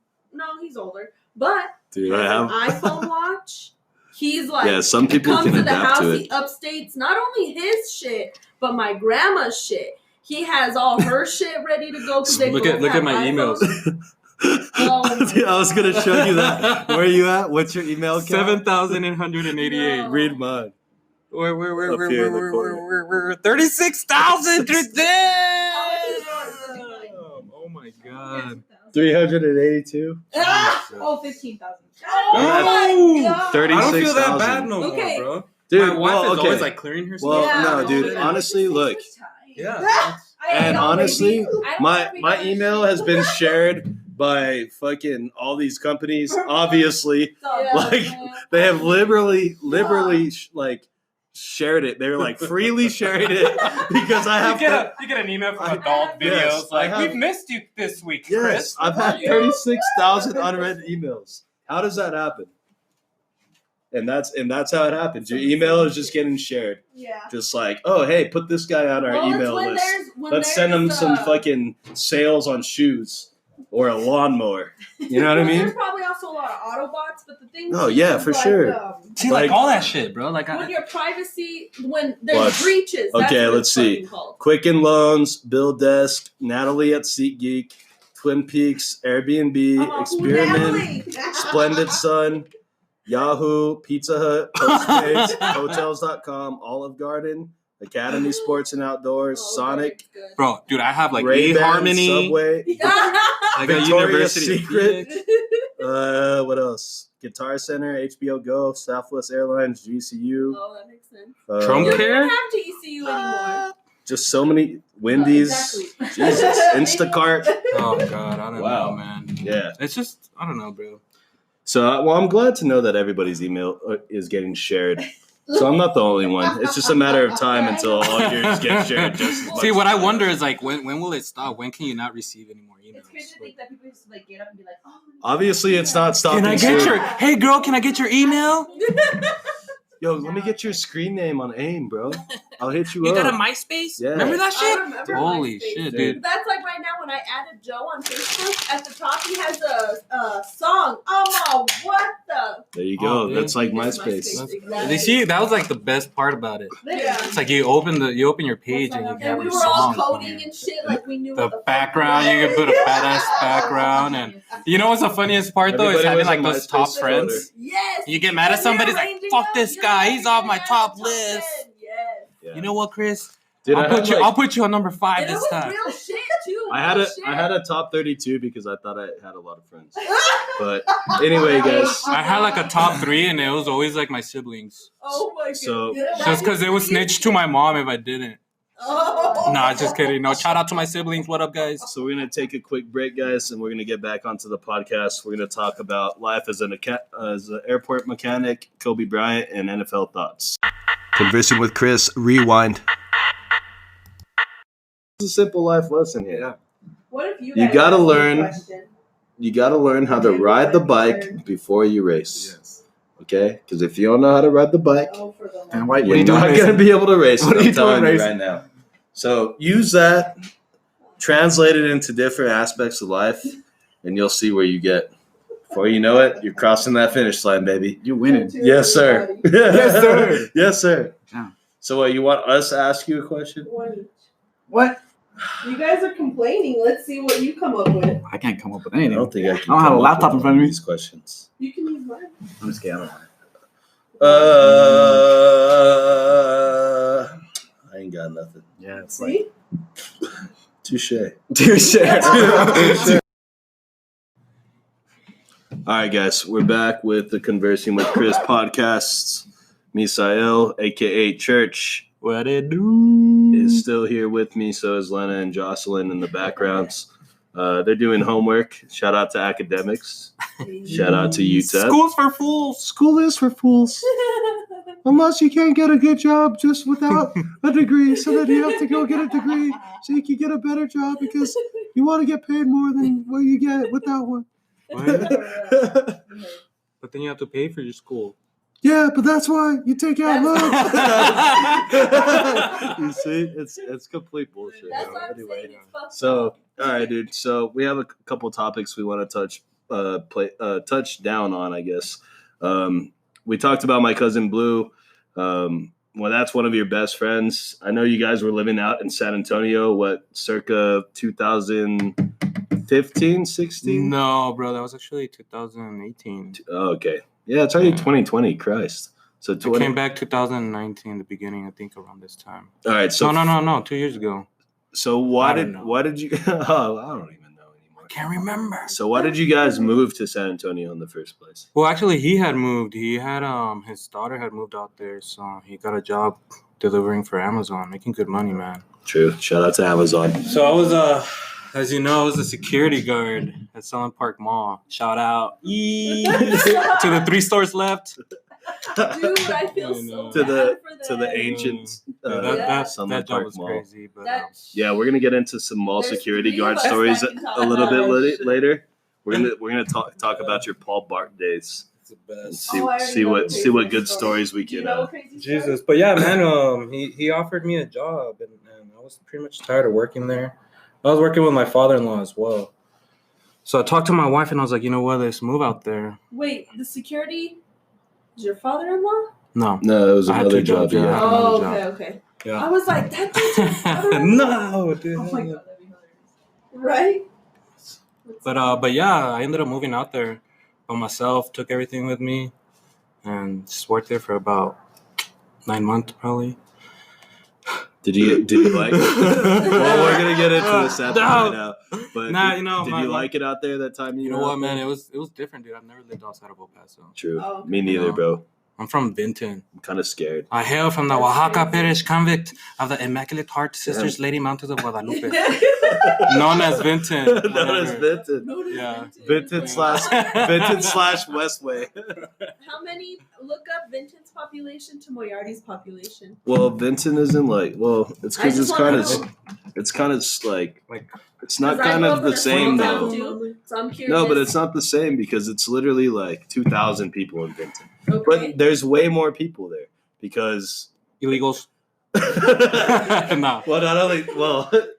older, but Dude, he I has an have. iPhone watch. He's like, Yeah, some people comes can to the adapt house, to he it. upstates not only his shit, but my grandma's shit. He has all her shit ready to go because they look both at have my iPhones. emails. Oh. Dude, I was gonna show you that. Where are you at? What's your email account? 7,888. No. Read mine. We're Up here in the corner. we're 36,000 today. Oh my god. 382. Ah! Oh, 15,000. Oh my god! 30. I don't feel that 36,000. bad no Okay. more, bro. Dude, my wife well, is okay. always like clearing herself. Well, Yeah. no, dude. Yeah. Honestly, look. Yeah. And honestly, my my email has been shared by fucking all these companies. Obviously, like they have liberally like shared it. They're like freely sharing it because I have You get an email from I- adult videos yes, I like have- we've missed you this week, yes, Chris. I've had 36,000 unread emails. How does that happen? And that's how it happens. Your email is just getting shared. Yeah. Just like, oh, hey, put this guy on our email list. Let's send him some fucking sales on shoes or a lawnmower. You know what I mean? There's probably also a lot of Autobots, but the thing. Oh, yeah, is, for like, sure. See, Like- like all that shit, bro. Like when I, your privacy, when there's What? breaches. That's Okay, what let's it's see. fucking called. Quicken Loans, Bill Desk, Natalie at SeatGeek, Twin Peaks, Airbnb, Experiment, Natalie. Splendid Sun, Yahoo, Pizza Hut, Postmates, Hotels.com, Olive Garden, Academy Sports and Outdoors, Oh, Sonic, good. bro, dude, I have like Ray-Ban, eHarmony, Subway, like a Victoria's University of Secret. Phoenix. What else? Guitar Center, HBO Go, Southwest Airlines, GCU. Oh, that makes sense. Trump You care? don't have GCU anymore. Just so many. Wendy's, Exactly. Jesus, Instacart. Oh god, I don't Wow. know, man. Yeah. It's just I don't know, bro. So, well, I'm glad to know that everybody's email is getting shared. So I'm not the only one. It's just a matter of time until all yours get shared. Just as much See, what as I mine. wonder is like when will it stop? When can you not receive any more emails? It's crazy to think that people used to like get up and be like, oh. Obviously, it's not stopping. Can I get soon. your hey girl? Can I get your email? Yo, let me get your screen name on AIM, bro. I'll hit you You up. got a MySpace? Yeah. Remember that I shit? remember Holy MySpace. shit, Dude. dude. That's like right now when I added Joe on Facebook. At the top, he has a song. Oh, what the? There you go. Oh, dude. That's like It's MySpace. Exactly. They see that was like the best part about it. Yeah. It's like you open your page and you And have we your were all songs. coding and shit like we knew The what the fuck background, we you were. can put a badass background, and you know what's the funniest part though is Everybody having was like a those MySpace top friends. Yes. You get mad at somebody, it's like fuck this guy, he's off my top list. Yes. Yeah. You know what, Chris? Dude, I'll put you on number 5 And it this was time. real shit too. I had a top 32 because I thought I had a lot of friends. But anyway, guys. I had like a top 3, and it was always like my siblings. Oh my god. So- Just because they would snitch to my mom if I didn't. Oh. Nah, just kidding. No, shout out to my siblings. What up, guys? So we're gonna take a quick break, guys, and we're gonna get back onto the podcast. We're gonna talk about life as an airport mechanic, Kobe Bryant, and NFL thoughts. Conversing with Chris. Rewind. It's a simple life lesson here. Yeah. What if you? You guys gotta asked me a learn- question? You gotta learn how to ride the bike before you race. Yes. Okay? Because if you don't know how to ride the bike, Oh, for the love. And why? you're not gonna be able to race. What are I'm you doing telling you racing? right now. So use that, translate it into different aspects of life, and you'll see where you get. Before you know it, you're crossing that finish line, baby. You winning. Yes, sir. Yes, sir. Yes, sir. Yeah. So, you want us to ask you a question? One each. What? You guys are complaining. Let's see what you come up with. I can't come up with I anything. don't think I can. I don't have come a up laptop with in front of one me. These questions. You can use mine. I'm just kidding. I don't know. I ain't got nothing. Yeah, it's See? Touche. Touche. All right, guys, we're back with the Conversing with Chris podcasts. Misael, aka Church, What it do? is still here with me. So is Lena and Jocelyn in the backgrounds. They're doing homework. Shout out to academics. Shout out to UTEP. School's for fools. School is for fools. Unless you can't get a good job just without a degree. So then you have to go get a degree so you can get a better job because you want to get paid more than what you get without one. But then you have to pay for your school. Yeah, but that's why you take out loans. You see, it's complete bullshit. That's bro. what I'm Anyway, saying. It's fucked so up. all right, dude. So we have a couple topics we want to touch down on, I guess. We talked about my cousin Blue. Well, that's one of your best friends. I know you guys were living out in San Antonio, circa 2015, 16? No, bro, that was actually 2018. Oh, okay. Yeah, it's already Yeah. 2020. Christ. So I 20. came back 2019, the beginning, I think, around this time. All right. So No, 2 years ago. So I why don't know. did you? Oh, I don't even know anymore. can't remember. So why did you guys move to San Antonio in the first place? Well, actually, he had moved. He had his daughter had moved out there, so he got a job delivering for Amazon, making good money, man. True. Shout out to Amazon. So I was as you know, I was a security guard at Solon Park Mall. Shout out to the 3 stores left. Dude, I feel so To bad the for them. ancient That Sunland job Park was Mall. crazy, but Yeah, we're gonna get into some mall There's security 3 guard of us stories that can talk a little about bit it. later. We're gonna talk about your Paul Bart days it's the and best. see Oh, I already see know what the see what crazy good stories we Do you can. know a crazy story? Jesus, but yeah, man, he offered me a job, and I was pretty much tired of working there. I was working with my father-in-law as well. So I talked to my wife, and I was like, you know what, let's move out there. Wait, the security is your father-in-law? No. No, it was I had another 2 jobs, job. yeah. Yeah. Oh, another okay, job. okay. Yeah. I was like, that dude's your father-in-law? No, dude. Oh my god, that'd be hilarious. Right? But yeah, I ended up moving out there by myself, took everything with me, and just worked there for about 9 months probably. Did you like? Well, we're gonna get into the sad thing right now. But Nah, did, you know, did my- you like it out there that time? You know were what, out man? there? It was different, dude. I've never lived outside of El Paso. True. Oh, okay. Me neither, No. bro. I'm from Vinton. I'm kind of scared. I hail from the That's Oaxaca crazy. Parish convict of the Immaculate Heart Sisters Lady Mountains of Guadalupe, Known known as Vinton. Known as whatever. Vinton. Yeah. Vinton slash Westway. How many? Look up Vinton's population to Moriarty's population. Well, Vinton isn't like. Well, it's I because just it's wanna kind of. know. It's kind of like. Like, It's not 'Cause I kind grew of up in the a same small town though. too, so I'm curious. No, but it's not the same because it's literally like 2,000 people in Vinton. Okay. But there's way more people there because. illegals. No. Well, not only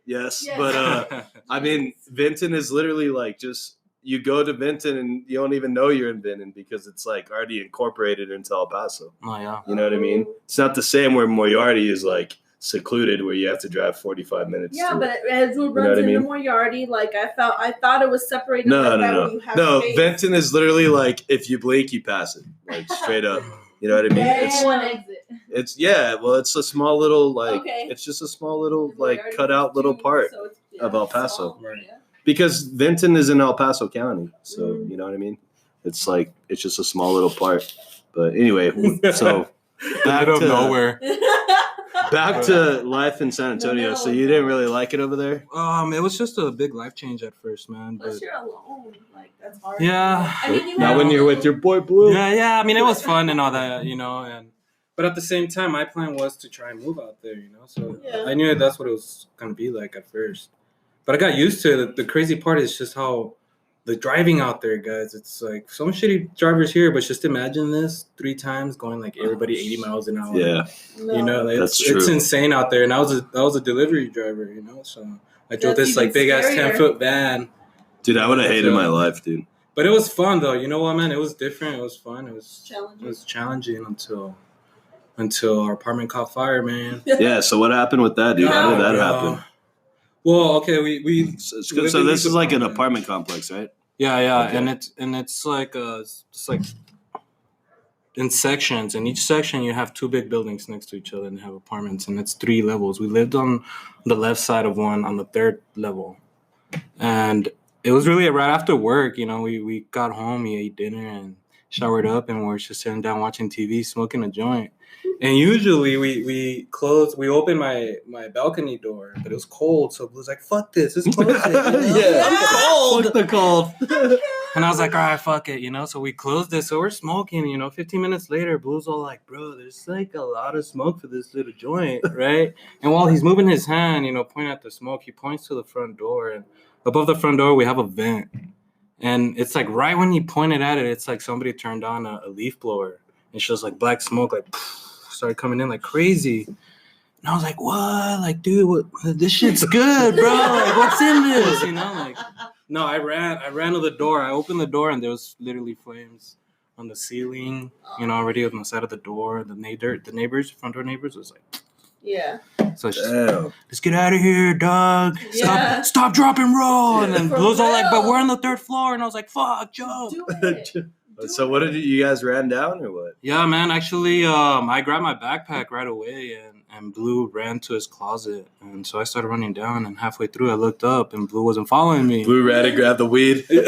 yes, Yes. but I mean, Vinton is literally like just you go to Vinton and you don't even know you're in Vinton because it's like already incorporated into El Paso. Oh yeah. You know what I mean? It's not the same where Moriarty is like secluded where you have to drive 45 minutes. Yeah, to but as it runs what I into mean? Moriarty, like I thought it was separated. No, like no, that no. when you have No, space. Vinton is literally like if you blink, you pass it, like straight up. You know what I mean? Yeah. One exit. It's well, it's a small little like Okay. it's just a small little Moriarty like cut out is little too, part so it's, of El Paso. small, Right. yeah. because Vinton is in El Paso County, so Mm. you know what I mean. It's like it's just a small little part. But anyway, so back Out of to nowhere. back to life in San Antonio. So you didn't really like it over there? It was just a big life change at first, man. But Plus, you're alone. Like that's hard. yeah. I mean, you Not have when you're with your boy Blue. Yeah. I mean, it was fun and all that, you know. But at the same time, my plan was to try and move out there, you know. So Yeah. I knew that's what it was gonna be like at first. But I got used to it. The crazy part is just how the driving out there, guys. It's like some shitty drivers here, but just imagine this 3 times going like everybody 80 miles an hour. Yeah, no. You know, That's it's true. insane out there. And I was a delivery driver, you know. So I drove That's this like even big ass scarier. 10-foot van. dude, I would have hated my life, dude. But it was fun though. You know what, man? It was different. It was fun. It was Challenging. challenging until our apartment caught fire, man. Yeah. So what happened with that, dude? How did that happen? Well, okay, we So lived in this these is like an apartments. apartment complex, right? yeah, Okay. and it's like in sections. In each section, you have 2 big buildings next to each other and have apartments, and it's 3 levels. We lived on the left side of one on the 3rd level, and it was really right after work. You know, we got home, we ate dinner, and showered up, and we're just sitting down watching TV, smoking a joint. And usually we opened my balcony door, but it was cold, so it was like, fuck this, let's close it. You know? Yeah. I'm cold. Fuck the cold. And I was like, all right, fuck it, you know? So we closed it, so we're smoking, you know? 15 minutes later, Blue's all like, bro, there's like a lot of smoke for this little joint, right? And while he's moving his hand, you know, pointing at the smoke, he points to the front door, and above the front door, we have a vent. And it's like right when he pointed at it, it's like somebody turned on a leaf blower. It shows like black smoke, like, started coming in like crazy. And I was like, what? Like, dude, this shit's good, bro. Like, what's in this? You know, like, no, I ran to the door. I opened the door, and there was literally flames on the ceiling, you know, already on the side of the door. The neighbors, front door neighbors was like, Yeah. so it's just, Damn. let's get out of here, dog. Yeah. Stop, drop, and roll. And then For Blue's all like, but real. we're on the 3rd floor. And I was like, fuck, jump. Do it. So what did you guys ran down or what? Yeah, man. Actually, I grabbed my backpack right away, and Blue ran to his closet. And so I started running down, and halfway through I looked up and Blue wasn't following me. Blue ran and grabbed the weed. He's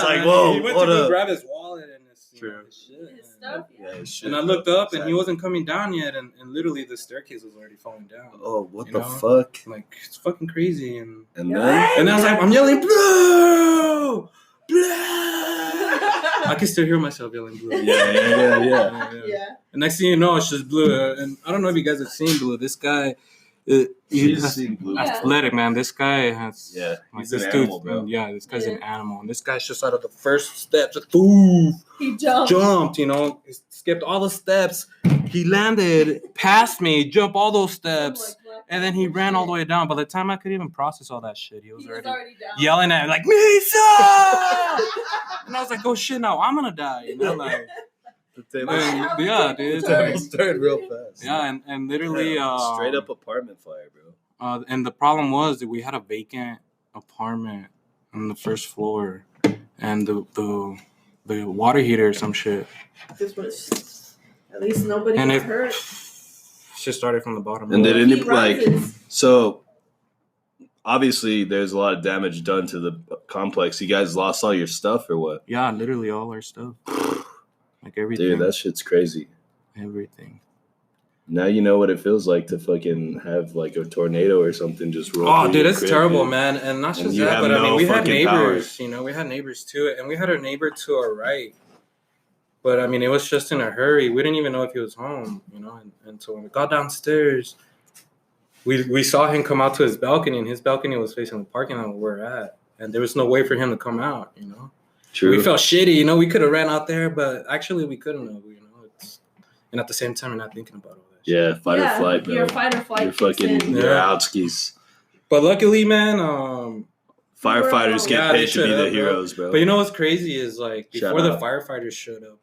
like, whoa, he went hold to go up. grab his wallet and his, his shit. His stuff, Yeah, his shit, And I looked up and he wasn't coming down yet, and literally the staircase was already falling down. Oh, what You the know? fuck? Like, it's fucking crazy. And And I was like, I'm yelling, Blue! Blue! I can still hear myself yelling Blue. Yeah. Yeah. And next thing you know, it's just Blue. And I don't know if you guys have seen Blue. This guy, he's seen Blue. athletic, man. This guy has... Yeah, like, he's this an dude, animal, bro. Yeah, this guy's an Yeah. animal. And this guy's just out of the first step, just boom, He jumped. he skipped all the steps. He landed past me, jumped all those steps, and then he ran all the way down. By the time I could even process all that shit, he was already down. yelling at me like, Misa! And I was like, oh shit, now I'm gonna die. You know, like, The table, and, yeah, dude. the table stirred real fast. Yeah, and literally, straight up apartment fire, bro. and the problem was that we had a vacant apartment on the first floor, and the water heater or some shit. This was at least nobody And got it hurt. just started from the bottom. And up. did Heat it like rises. so? Obviously, there's a lot of damage done to the complex. You guys lost all your stuff, or what? Yeah, literally all our stuff, like everything. Dude, that shit's crazy. Everything. Now you know what it feels like to fucking have like a tornado or something just roll. Oh, through dude, your it's crib, terrible, dude. man. And not And just you that, have but I no mean, we had fucking neighbors. power. We had neighbors too, and we had a neighbor to our right. But I mean, it was just in a hurry. We didn't even know if he was home, And so when we got downstairs, we saw him come out to his balcony, and his balcony was facing the parking lot where we're at, and there was no way for him to come out, True. We felt shitty, we could have ran out there, but actually we couldn't have, and at the same time, we're not thinking about all that shit. Yeah, fight or flight, bro. Your fight or flight. You're kicks fucking in. you're Yeah. outskis. But luckily, man, Firefighters Yeah, get they paid to be showed the up, bro. heroes, bro. but you know what's crazy is like Shout before the out. firefighters showed up,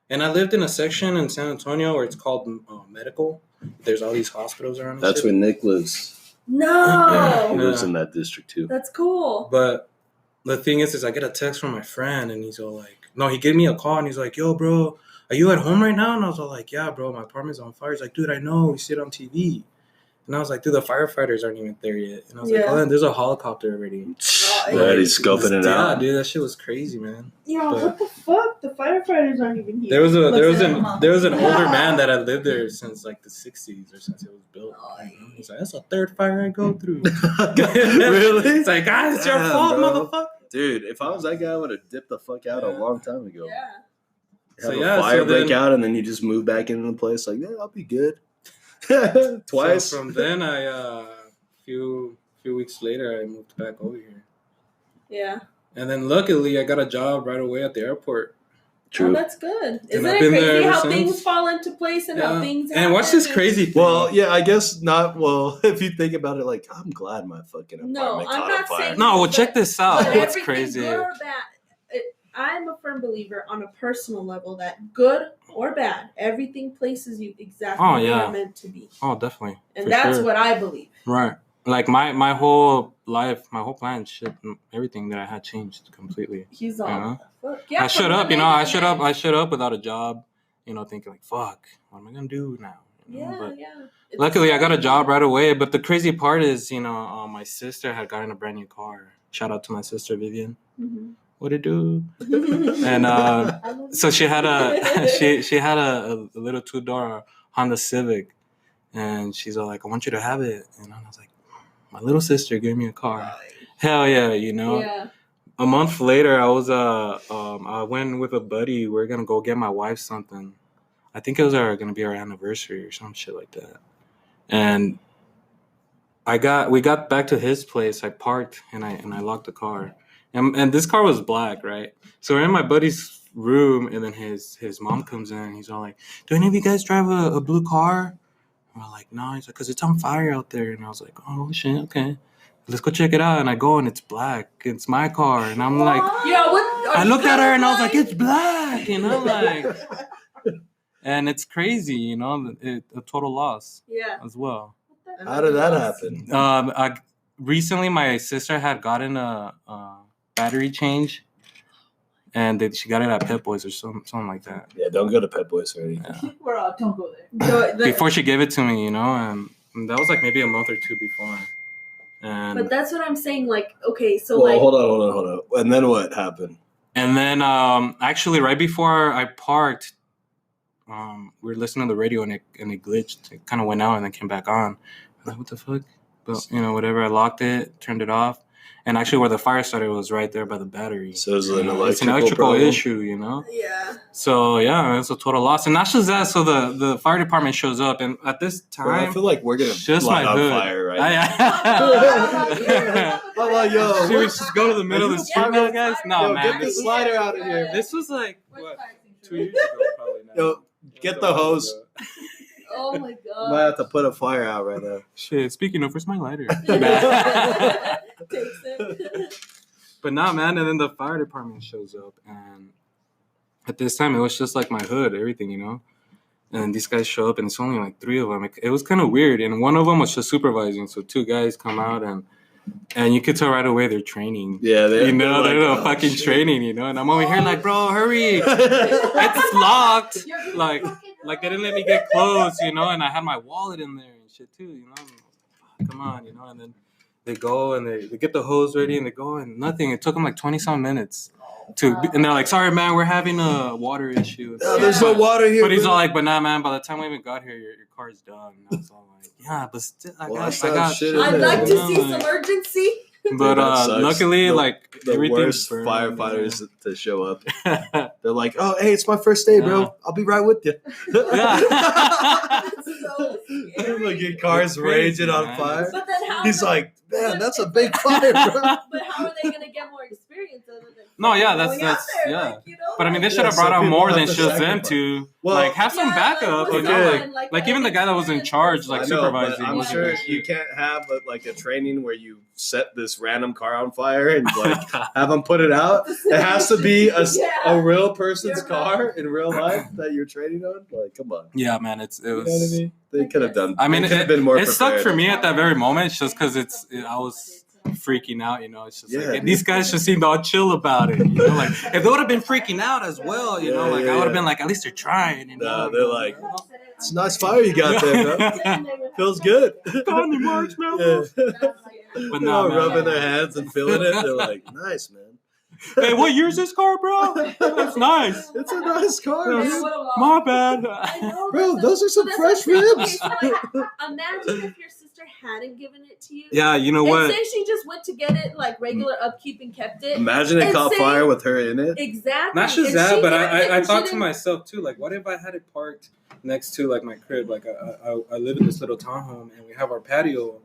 and I lived in a section in San Antonio where it's called medical. There's all these hospitals around. and That's shit. where Nick lives. He No. lives in that district too. That's cool. But the thing is I get a text from my friend, and he's all like, no, he gave me a call, and he's like, yo, bro, are you at home right now? And I was all like, yeah, bro, my apartment's on fire. He's like, dude, I know, we see it on TV. And I was like, dude, the firefighters aren't even there yet. And I was like, Yeah. oh, there's a helicopter already. Already scoping it Yeah, out. dude, that shit was crazy, man. Yo, But- what the fuck? The firefighters aren't even here. There was Listen. an older man that had lived there since like the 60s or since it was built. He's like, that's the third fire I go through. Really? It's like, guys, it's your Damn, fault, bro. motherfucker. Dude, if I was that guy, I would have dipped the fuck out a Yeah. long time ago. Yeah. Have So, a yeah, fire so break then- out, and then you just move back into the place. Like, yeah, I'll be good. Twice. So from then, I few weeks later, I moved back over here. Yeah. And then luckily, I got a job right away at the airport. Oh, that's good. Isn't I've it been there crazy ever how since. things fall into place and how things And watch this happen? crazy thing. Well, yeah, I guess not. Well, if you think about it, like, I'm glad my fucking apartment No, I'm caught on not fire. saying- No, well, check this out. But What's everything crazy? good or bad, I'm a firm believer on a personal level that good or bad, everything places you exactly Oh, where yeah. you're meant to be. Oh, definitely. And For that's sure. what I believe. Right. Like my whole life, my whole plan, shit, everything that I had changed completely. He's all, Yeah. fuck. Yeah, I showed from up, the I day showed to up, day. I showed up without a job, thinking like, fuck, what am I gonna do now? Yeah, But yeah. It's luckily, I got a so- job right away. But the crazy part is, my sister had gotten a brand new car. Shout out to my sister Vivian. Mhm. What it do? And I love so you. she had a little 2-door Honda Civic, and she's all like, I want you to have it. And I was like, my little sister gave me a car. Hell yeah, Yeah. A month later, I went with a buddy. We're gonna go get my wife something. I think it was gonna be our anniversary or some shit like that. And we got back to his place. I parked and I locked the car. And this car was black, right? So we're in my buddy's room, and then his mom comes in, and he's all like, do any of you guys drive a blue car? And we're like, no. He's like, because it's on fire out there. And I was like, oh, shit, okay. Let's go check it out. And I go, and it's black. It's my car. And I'm like, Yeah, what? I looked at her, and I was like, it's black. Like, and it's crazy, a total loss Yeah. as well. How did that happen? Recently, my sister had gotten a battery change, and she got it at Pep Boys or something like that. Yeah, don't go to Pet Boys or anything. Yeah. We're all don't go there. Before she gave it to me, and that was like maybe a month or two before. And But that's what I'm saying. Like, okay, so Well, like, hold on. And then what happened? And then actually right before I parked, we were listening to the radio and it glitched. It kind of went out and then came back on. I was like, what the fuck? But whatever. I locked it, turned it off, and actually where the fire started was right there by the battery. So it was an It's an electrical problem? issue, yeah. So yeah, it's a total loss. And not just that. So the fire department shows up, and at this Bro, time, I feel like we're gonna just light my on hood. fire right Oh, like, yo, Should we just go to the middle of the street now, guys? No, Yo, man. get the slider out of here. This was like what, 2 years ago, probably. Now. Yo, get the hose. Oh my I might god. have to put a fire out right now. Shit. Speaking of, where's my lighter? Takes it. But nah, man. And then the fire department shows up, and at this time it was just like my hood, everything. And these guys show up, and it's only like 3 of them. It was kind of weird, and one of them was just supervising. So 2 guys come out, and you could tell right away they're training. Yeah, They're like, fucking shit. training, And I'm over here like, bro, hurry! It's locked. Like they didn't let me get close, And I had my wallet in there and shit too, Come on, And then they go and they get the hose ready and they go and nothing. It took them like 20-some minutes and they're like, sorry, man, we're having a water issue. There's no water here. But he's all like, but nah, man, by the time we even got here, your car's done. And I was all like, yeah, but still, I got shit in I'd there. like to see some urgency. But That sucks. luckily, the everything's worst burned, firefighters to show up. They're like, oh, hey, it's my first day, bro. Yeah. I'll be right with you. Yeah. That's so scary. Like your car's It's crazy, raging on man. fire. But then how? He's like, man, that's a big fire, bro. But how are they gonna get more experience other than? No, yeah, going out there, yeah. like, But I mean, they like- should have Yeah, brought some out people more have than to just them sacrifice. two. Well, like, have some Yeah, backup, like, okay. Like even the guy that was in charge, like I know, supervising. but I'm was sure like, you can't have a training where you set this random car on fire and like have them put it out. It has to be a Yeah. real person's You're car right. in real life that you're training on. Like, come on. Yeah, man, it You know what I was. mean? They could have done. I mean, they could have been more. It sucked for prepared. me at that very moment, just because I was freaking out. It's just Yeah, like, and these guys just seemed all chill about it. Like if they would have been freaking out as well, Yeah, like yeah, I would have yeah. been like, at least they're trying. Nah, they're like, it's a nice fire you got there, bro. Feels good. Tony Marshmallow. Yeah. But They're no, all man. rubbing their hands and feeling it. They're like, nice, man. Hey, what year's this car, bro? That's nice. It's a nice car, Yeah. dude. My bad. I know, Bro, but those are some but fresh that's what I'm ribs. saying. Okay, so, like, imagine if your sister hadn't given it to you. Yeah, you know And what? say she just went to get it like regular upkeep and kept it. Imagine it And caught say- fire with her in it. Exactly. Not just And that, she but didn't get I it, thought she to didn't- myself too, like, what if I had it parked next to like my crib? Like I live in this little townhome and we have our patio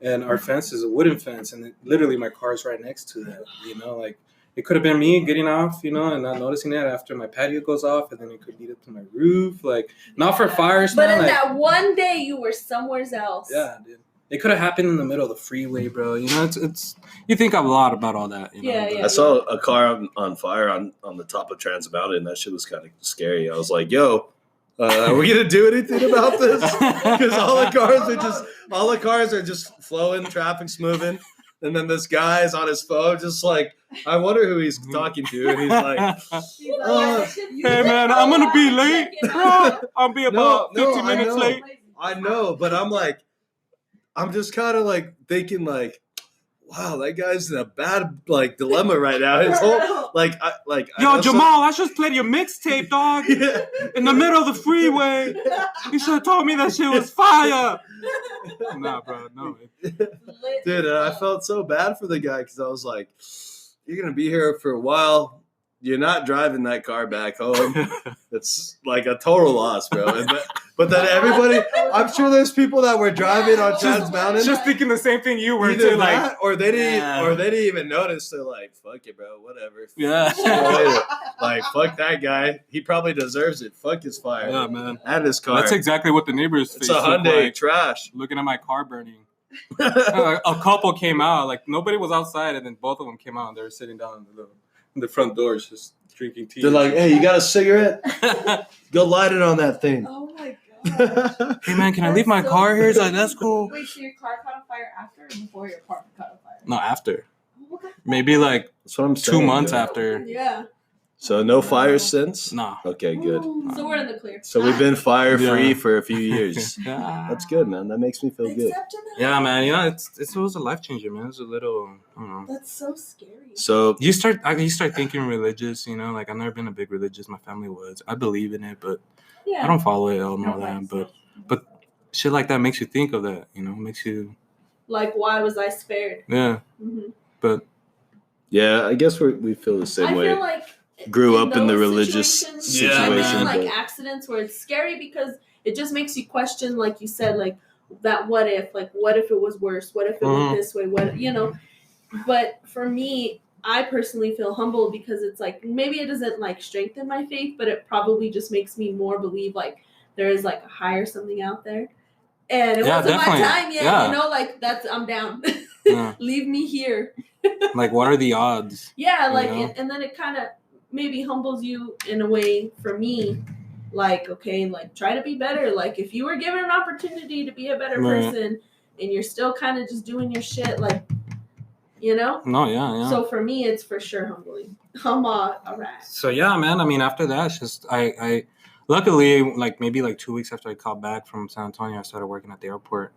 and our fence is a wooden fence and literally my car's right next to that. Like it could have been me getting off, and not noticing that after my patio goes off and then it could lead up to my roof. Like not for fires, But man. in Like, that one day, you were somewhere else. yeah, dude. It could have happened in the middle of the freeway, bro. It's you think a lot about all that. Yeah, yeah. I saw a car on fire on the top of Trans Mountain. That shit was kind of scary. I was like, yo, are we gonna do anything about this? Because all the cars are just flowing, traffic's moving, and then this guy is on his phone, just like, I wonder who he's talking to, and he's like, Hey man, I'm gonna be late, bro. I'll be about No, 50 I minutes know. late. I know, but I'm just kind of like thinking like, wow, that guy's in a bad like dilemma right now. His whole I Yo, know Jamal, I just played your mixtape, dog, yeah. in the middle of the freeway. You should have told me that shit was fire. Nah, bro, no. Dude, and I felt so bad for the guy because I was like, you're gonna be here for a while. You're not driving that car back home. It's like a total loss, bro. But then everybody, I'm sure there's people that were driving on Trans Mountain. Just thinking the same thing you were Either too, like, that, or they didn't, Yeah. or they didn't even notice. They're like, "Fuck it, bro. Whatever." yeah. Like, fuck that guy. He probably deserves it. Fuck his fire. Yeah, man. And his car. That's exactly what the neighbors It's face a looked Hyundai like, trash. looking at my car burning. A couple came out, like nobody was outside, and then both of them came out and they were sitting down in the front doors just drinking tea. They're like, "Hey, you got a cigarette? Go light it on that thing." Oh my god. hey man, can I leave my That's so car here? He's like, that's cool. Wait, so your car caught on fire after or before your car caught on fire? No, after. Oh, okay. Maybe like That's what I'm 2 saying. months dude. after. Yeah. So no fires since? No. Okay, good. So we're in the clear. So we've been fire free Yeah. for a few years. That's good, man. That makes me feel good. Except tonight. Yeah, man. You know, it was a life changer, man. It was a little, I don't know. That's so scary. So You start thinking religious, you know. Like I've never been a big religious. My family was. I believe in it, but Yeah. I don't follow it. I don't know that, but shit like that makes you think of that, you know. Makes you Like, why was I spared? yeah. Mm-hmm. But yeah, I guess we feel the same I way. feel like Grew up in the those religious situations, Yeah, I've been situation, in, like but accidents where it's scary because it just makes you question, like you said, like that what if it was worse? What if it went this way? What, you know? But for me, I personally feel humbled because it's like maybe it doesn't like strengthen my faith, but it probably just makes me more believe like there is like a higher something out there. And it Yeah, wasn't my definitely. time yet, Yeah. you know, like I'm down. Yeah. Leave me here. like, what are the odds? Yeah, like, You know? and then it kind of maybe humbles you in a way for me. Like, okay, like try to be better. Like, if you were given an opportunity to be a better Right. person and you're still kind of just doing your shit, like, you know? No, yeah. So for me, it's for sure humbling. I'm all right. So yeah, man. I mean, after that, it's just I luckily like maybe like 2 weeks after I called back from San Antonio, I started working at the airport,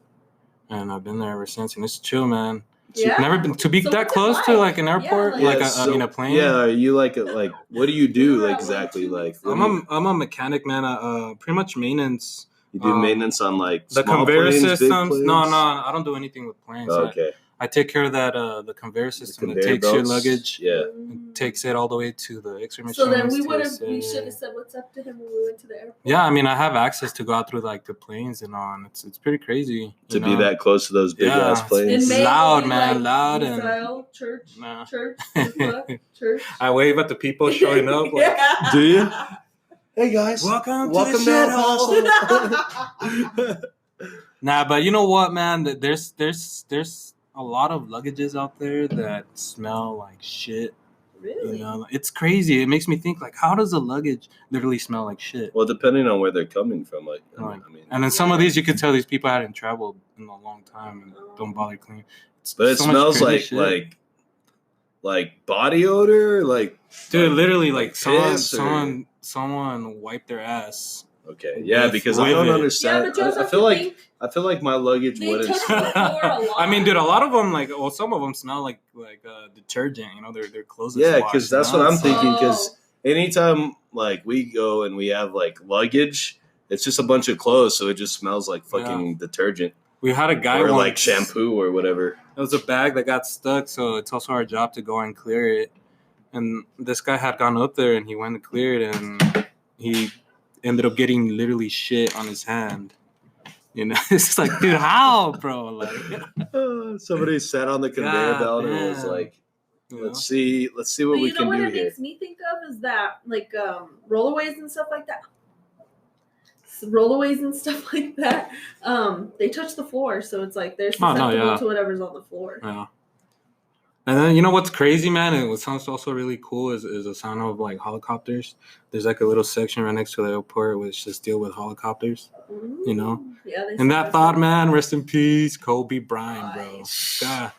and I've been there ever since. And it's chill, man. Yeah. Never been to be So that what's it close to like? like an airport, Yeah, like like- I mean a plane. Yeah, are you like what do you do Yeah, exactly? like, Like what I'm a mechanic, man. Pretty much maintenance. you do maintenance on like The small conveyor planes, big systems. planes? No, I don't do anything with planes. Okay. I take care of that the conveyor system that Conveyor takes your belts? luggage, Yeah. Mm. takes it all the way to the X-ray machines. So then we to should have said what's up to him when we went to the airport. Yeah, I mean, I have access to go out through like the planes and all, and it's pretty crazy To be that close to those big ass Yeah. planes. In May, loud, we, man, like, loud and- Misael, church, Nah. church, what? Church. I wave at the people showing up. Like, Yeah. Do you? Hey guys. Welcome Welcome to the down, Nah, but you know what, man? There's a lot of luggages out there that smell like shit. Really? You know, it's crazy. It makes me think like, how does a luggage literally smell like shit? Well, depending on where they're coming from, like Right. I mean, And then some of these, you could tell these people hadn't traveled in a long time and don't bother cleaning. but it so much smells crazy like shit. like body odor, like Dude, literally, like piss or- someone wiped their ass. okay, yeah, With- because I with don't it. Yeah, understand. but you also I have feel to like think my luggage they wouldn't. touch the floor a lot. I mean, dude, a lot of them some of them smell like detergent. You know, their clothes. is Yeah, washed, because that's you know? what I'm So- thinking. Oh. Because anytime like we go and we have like luggage, it's just a bunch of clothes, so it just smells like fucking detergent We had a guy or once, like shampoo or whatever. It was a bag that got stuck, so it's also our job to go and clear it. And this guy had gone up there and he went to clear it, and he ended up getting literally shit on his hand. You know, it's like, dude, how, bro? Like, Somebody sat on the conveyor God belt and was damn. like, you know? let's see what But we you know can what do it here. makes me think of is that like rollaways and stuff like that. Rollaways and stuff like that. They touch the floor, so it's like they're Oh, no, susceptible yeah. to whatever's on the floor. Yeah. And then you know what's crazy, man, and what sounds also really cool is the sound of like helicopters. There's like a little section right next to the airport which just deal with helicopters. You know? Yeah. They And say that thought, man, rest in peace, Kobe Bryant, bro. God,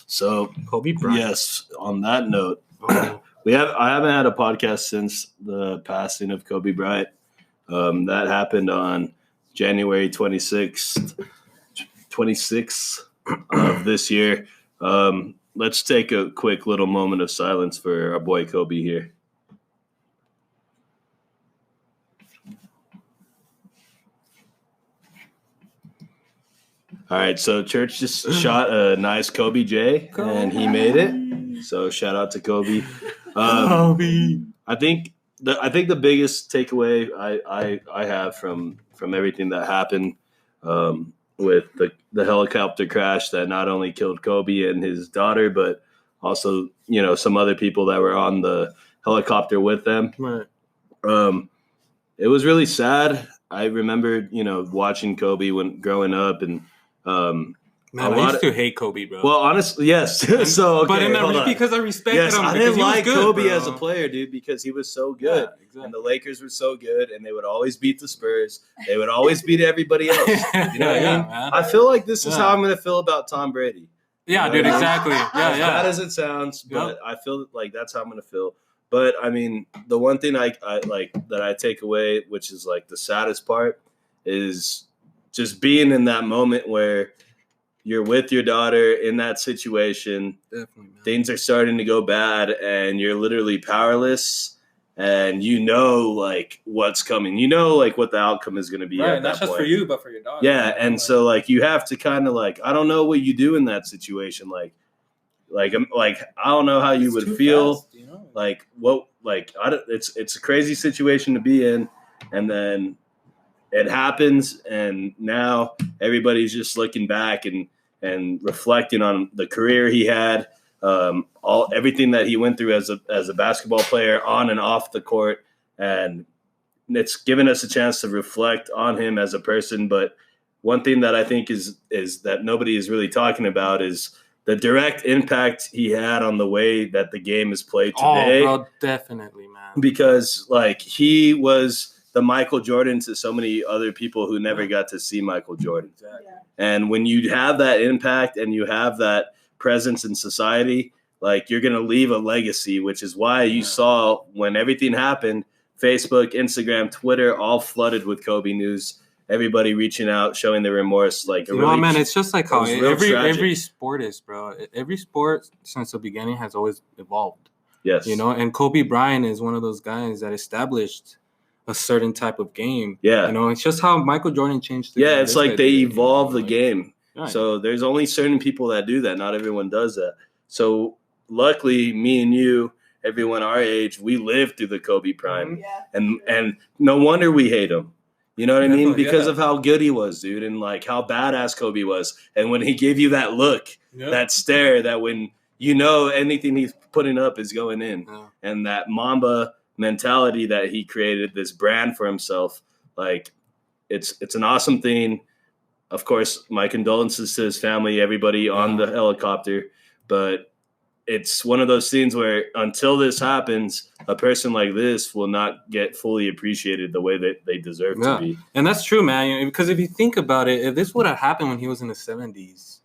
So Kobe Bryant. yes, on that note, Oh, I haven't had a podcast since the passing of Kobe Bryant. That happened on January 26th of this year. Let's take a quick little moment of silence for our boy Kobe here. All right, so Church just shot a nice Kobe J, and he made it. So shout out to Kobe. Kobe. I think the biggest takeaway I have from everything that happened with the helicopter crash that not only killed Kobe and his daughter, but also some other people that were on the helicopter with them. Right. It was really sad. I remember watching Kobe when growing up, and Man, I used to hate Kobe, bro. well, honestly, yes. So, okay, but hold on. because I respected Yes, him. I because didn't he was like good, Kobe bro. as a player, dude, because he was so good. Yeah, exactly. And the Lakers were so good, and they would always beat the Spurs. They would always beat everybody else. You know what I mean? Man. I feel like this is Yeah. how I'm going to feel about Tom Brady. Yeah, You dude, know, exactly. As bad Yeah. as it sounds, but I feel like that's how I'm going to feel. But I mean, the one thing I like that I take away, which is like the saddest part, is just being in that moment where you're with your daughter in that situation. Definitely, man. Things are starting to go bad, and you're literally powerless, and you know like what's coming. You know like what the outcome is going to be Right, at not that just point. for you, but for your daughter. Yeah, and so like you have to kind of like I don't know what you do in that situation. Like I don't know how you It's would too feel. fast, you know? Like what? Like I don't, it's a crazy situation to be in, and then it happens, and now everybody's just looking back and reflecting on the career he had, everything that he went through as a basketball player on and off the court, and it's given us a chance to reflect on him as a person. But one thing that I think is that nobody is really talking about is the direct impact he had on the way that the game is played today. Oh, bro, definitely, man. Because like he was the Michael Jordan to so many other people who never got to see Michael Jordan. Exactly. Yeah. And when you have that impact and you have that presence in society, like you're going to leave a legacy, which is why you saw when everything happened, Facebook, Instagram, Twitter, all flooded with Kobe news. Everybody reaching out, showing their remorse. Like, You know what, man? It's just like how was real tragic. every sport is, bro. Every sport since the beginning has always evolved. Yes. You know, and Kobe Bryant is one of those guys that established a certain type of game. Yeah. You know, it's just how Michael Jordan changed the game. Yeah, it's like they evolve the game. Right. So there's only certain people that do that. Not everyone does that. So luckily, me and you, everyone our age, we lived through the Kobe prime. Yeah. And no wonder we hate him. You know what I mean? Definitely, Because yeah. of how good he was, dude, and like how badass Kobe was. And when he gave you that look, that stare, that when you know anything he's putting up is going in. Yeah. And that Mamba mentality that he created, this brand for himself, like it's an awesome thing. Of course, my condolences to his family, everybody on the helicopter, but it's one of those things where until this happens, a person like this will not get fully appreciated the way that they deserve to be. And that's true, man. Because if you think about it, if this would have happened when he was in the 70s,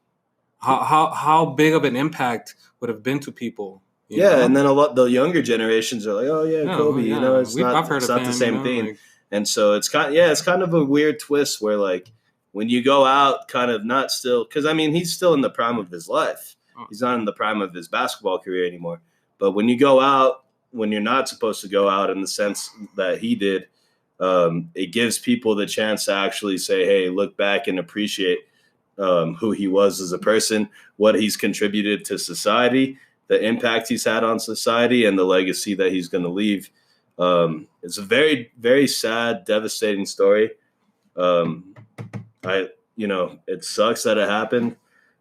how big of an impact would have been to people? You know? And then the younger generations are like, oh yeah, Kobe. You know, it's not the same thing. Like, and so it's kind of a weird twist where like when you go out, kind of not still because I mean he's still in the prime of his life. He's not in the prime of his basketball career anymore. But when you go out, when you're not supposed to go out in the sense that he did, it gives people the chance to actually say, hey, look back and appreciate who he was as a person, what he's contributed to society, the impact he's had on society, and the legacy that he's going to leave. It's a very, very sad, devastating story. It sucks that it happened.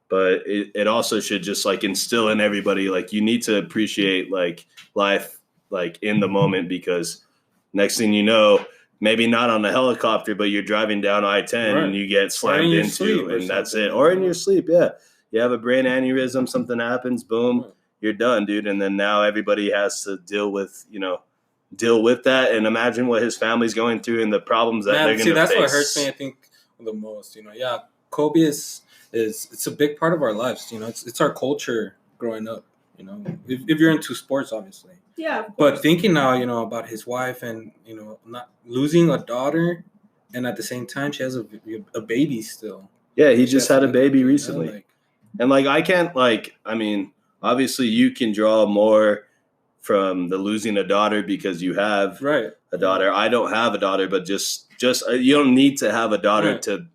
But it also should just like instill in everybody like you need to appreciate like life like in the moment because next thing you know, maybe not on a helicopter, but you're driving down I-10 and you get slammed into and that's it. Or in your sleep, yeah. You have a brain aneurysm, something happens, boom, you're done, dude. And then now everybody has to deal with that and imagine what his family's going through and the problems that they're going to face. That's what hurts me, I think, the most. Kobe is it's a big part of our lives. It's our culture growing up. If you're into sports, obviously. Yeah. But thinking now, about his wife and not losing a daughter, and at the same time she has a baby still. Yeah, he just had a baby recently, and like I can't I mean, obviously you can draw more from the losing a daughter because you have a daughter. I don't have a daughter, but just you don't need to have a daughter to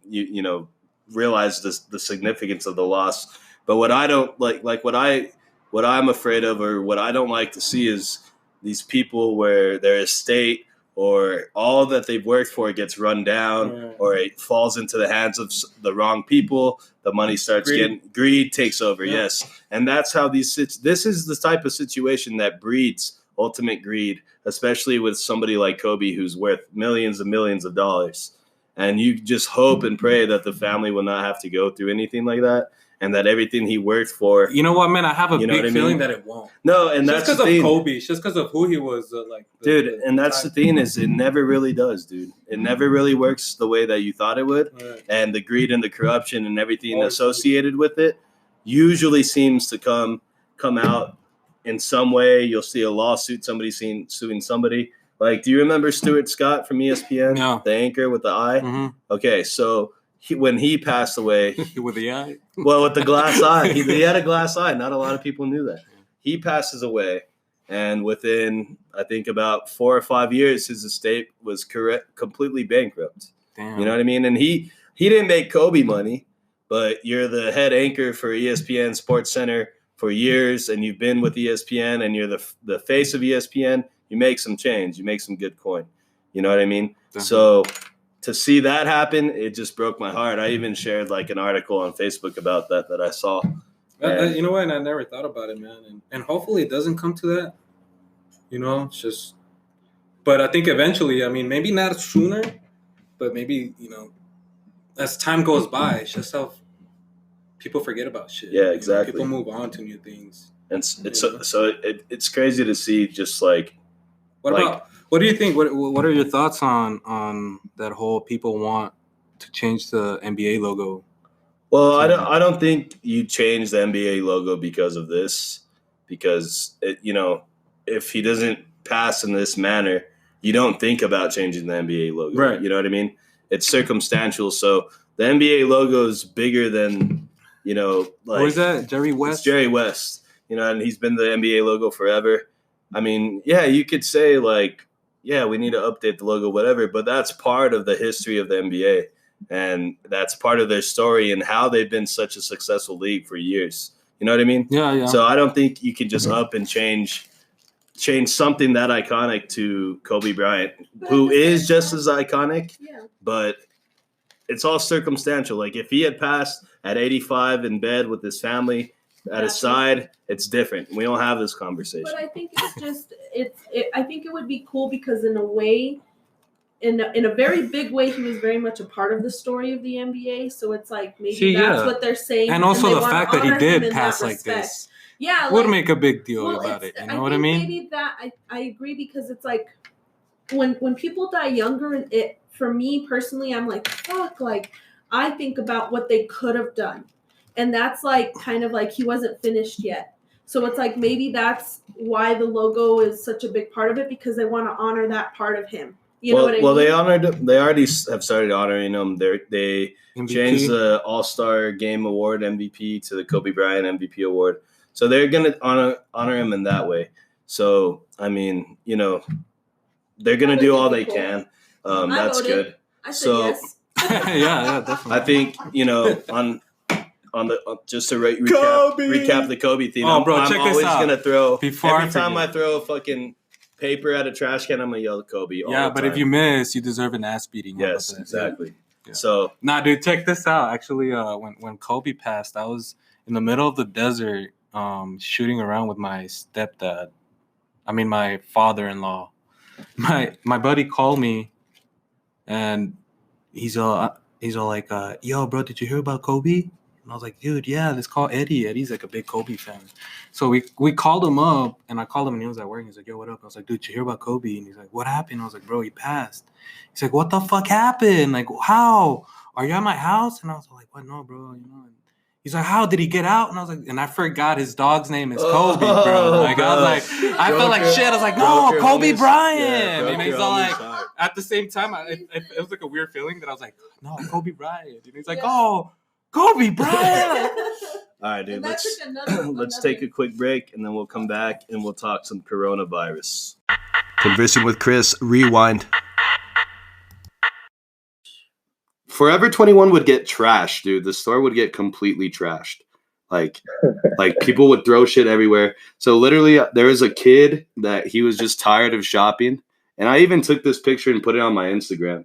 realize the significance of the loss. But what I don't what I'm afraid of or what I don't like to see is these people where their estate or all that they've worked for gets run down or it falls into the hands of the wrong people. The money starts greed takes over. Yeah. Yes. And that's how this is the type of situation that breeds ultimate greed, especially with somebody like Kobe, who's worth millions and millions of dollars. And you just hope and pray that the family will not have to go through anything like that and that everything he worked for. You know what, man? I have a big feeling that it won't. No, and that's just because of Kobe. It's just because of who he was. And that's the thing is it never really does, dude. It never really works the way that you thought it would. Right. And the greed and the corruption and everything associated with it usually seems to come out in some way you'll see a lawsuit, somebody suing somebody. Like, do you remember Stuart Scott from ESPN? No. The anchor with the eye? Mm-hmm. Okay, so when he passed away. With the eye? Well, with the glass eye. He had a glass eye. Not a lot of people knew that. He passes away, and within, I think, about 4 or 5 years, his estate was completely bankrupt. Damn. You know what I mean? And he didn't make Kobe money, but you're the head anchor for ESPN Sports Center for years, and you've been with ESPN, and you're the face of ESPN. You make some change. You make some good coin. You know what I mean? Definitely. So to see that happen, it just broke my heart. I even shared like an article on Facebook about that I saw. You know what? And I never thought about it, man. And hopefully it doesn't come to that. You know, it's just. But I think eventually, I mean, maybe not sooner, but maybe, you know, as time goes by, it's just how people forget about shit. Yeah, exactly. People move on to new things. And it's crazy to see just like. What do you think? What are your thoughts on that whole people want to change the NBA logo? Well, I don't think you change the NBA logo because of this, because if he doesn't pass in this manner, you don't think about changing the NBA logo. Right. You know what I mean? It's circumstantial. So the NBA logo is bigger than, like. Who is that? Jerry West? It's Jerry West. And he's been the NBA logo forever. I mean, yeah, you could say like, yeah, we need to update the logo, whatever, but that's part of the history of the NBA. And that's part of their story and how they've been such a successful league for years. You know what I mean? Yeah. So I don't think you can just up and change something that iconic to Kobe Bryant, who is just as iconic, but it's all circumstantial. Like if he had passed at 85 in bed with his family at his side, it's different. We don't have this conversation. But I think I think it would be cool because in a way, in a very big way, he was very much a part of the story of the NBA. So it's like maybe that's what they're saying. And also the fact that he did pass like this. Yeah. Would make a big deal about it. You know what I mean? Maybe that I agree because it's like when people die younger, for me personally, I'm like, fuck, like I think about what they could have done. And that's like kind of like he wasn't finished yet. So it's like maybe that's why the logo is such a big part of it because they want to honor that part of him. You know what I mean? Well, they already have started honoring him. They changed the All-Star Game Award MVP to the Kobe Bryant MVP Award. So they're going to honor him in that way. So, I mean, they're going to do all they can. That's good. I said yes. Yeah, definitely. I think, on the just to recap the Kobe theme. Oh, bro, check I'm this always out. Gonna throw Before every time I throw a fucking paper at a trash can, I'm gonna yell Kobe. Yeah, but if you miss, you deserve an ass beating. Yes, exactly. Yeah. So, dude, check this out. Actually, when Kobe passed, I was in the middle of the desert, shooting around with my stepdad. I mean, my father-in-law. My buddy called me, and he's all like, "Yo, bro, did you hear about Kobe?" And I was like, dude, yeah, let's call Eddie. Eddie's like a big Kobe fan. So we called him up, and I called him, and he was at work. He's like, yo, what up? I was like, dude, did you hear about Kobe? And he's like, what happened? I was like, bro, he passed. He's like, what the fuck happened? Like, how? Are you at my house? And I was like, what? No, bro. And he's like, how did he get out? And I was like, and I forgot his dog's name is Kobe, bro. Like, I was like, I felt like shit. I was like, no, Kobe Bryant. And he's all like, at the same time, it was like a weird feeling that I was like, no, Kobe Bryant. And he's like, oh, Kobe Bryant. All right, dude. Let's take a quick break, and then we'll come back and we'll talk some coronavirus. Conversing with Chris. Rewind. Forever 21 would get trashed, dude. The store would get completely trashed. Like people would throw shit everywhere. So literally, there was a kid that he was just tired of shopping, and I even took this picture and put it on my Instagram.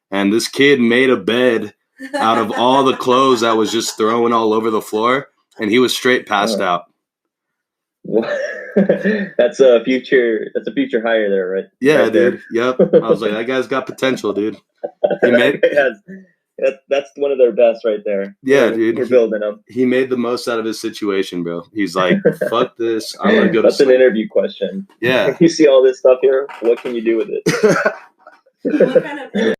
And this kid made a bed out of all the clothes that was just throwing all over the floor, and he was straight passed out. That's a future hire there, right? Yeah, right dude. Yep. I was like, that guy's got potential, dude. That's one of their best right there. Yeah, dude. We're building them. He made the most out of his situation, bro. He's like, fuck this. I'm gonna go That's to sleep. an interview question. Yeah. You see all this stuff here, what can you do with it? What kind of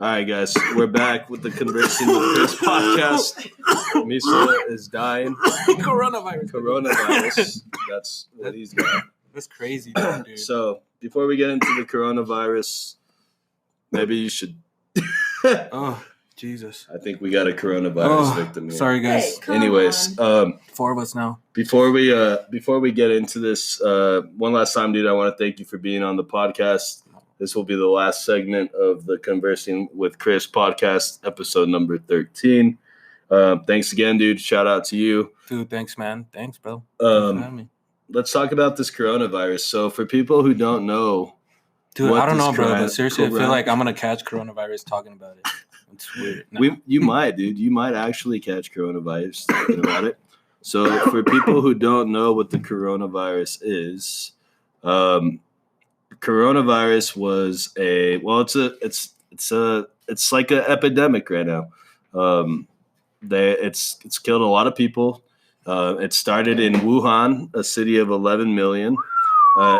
All right, guys, we're back with the Conversing with Chris podcast. Misael is dying. Coronavirus. That's what he's got. That's crazy, dude. So before we get into the coronavirus, maybe you should. Oh, Jesus. I think we got a coronavirus victim here. Sorry, guys. Hey, come Anyways, on. 4 of us now. before we get into this, one last time, dude, I want to thank you for being on the podcast. This will be the last segment of the Conversing with Chris podcast, episode number 13. Thanks again, dude. Shout out to you. Dude, thanks, man. Thanks, bro. Thanks for having me. Let's talk about this coronavirus. So for people who don't know, Dude, what I don't this know, bro. corona- But seriously, I corona- feel like I'm going to catch coronavirus talking about it. It's weird. No. you might, dude. You might actually catch coronavirus talking about it. So for people who don't know what the coronavirus is, coronavirus was it's like an epidemic right now. It's killed a lot of people. It started in Wuhan, a city of 11 million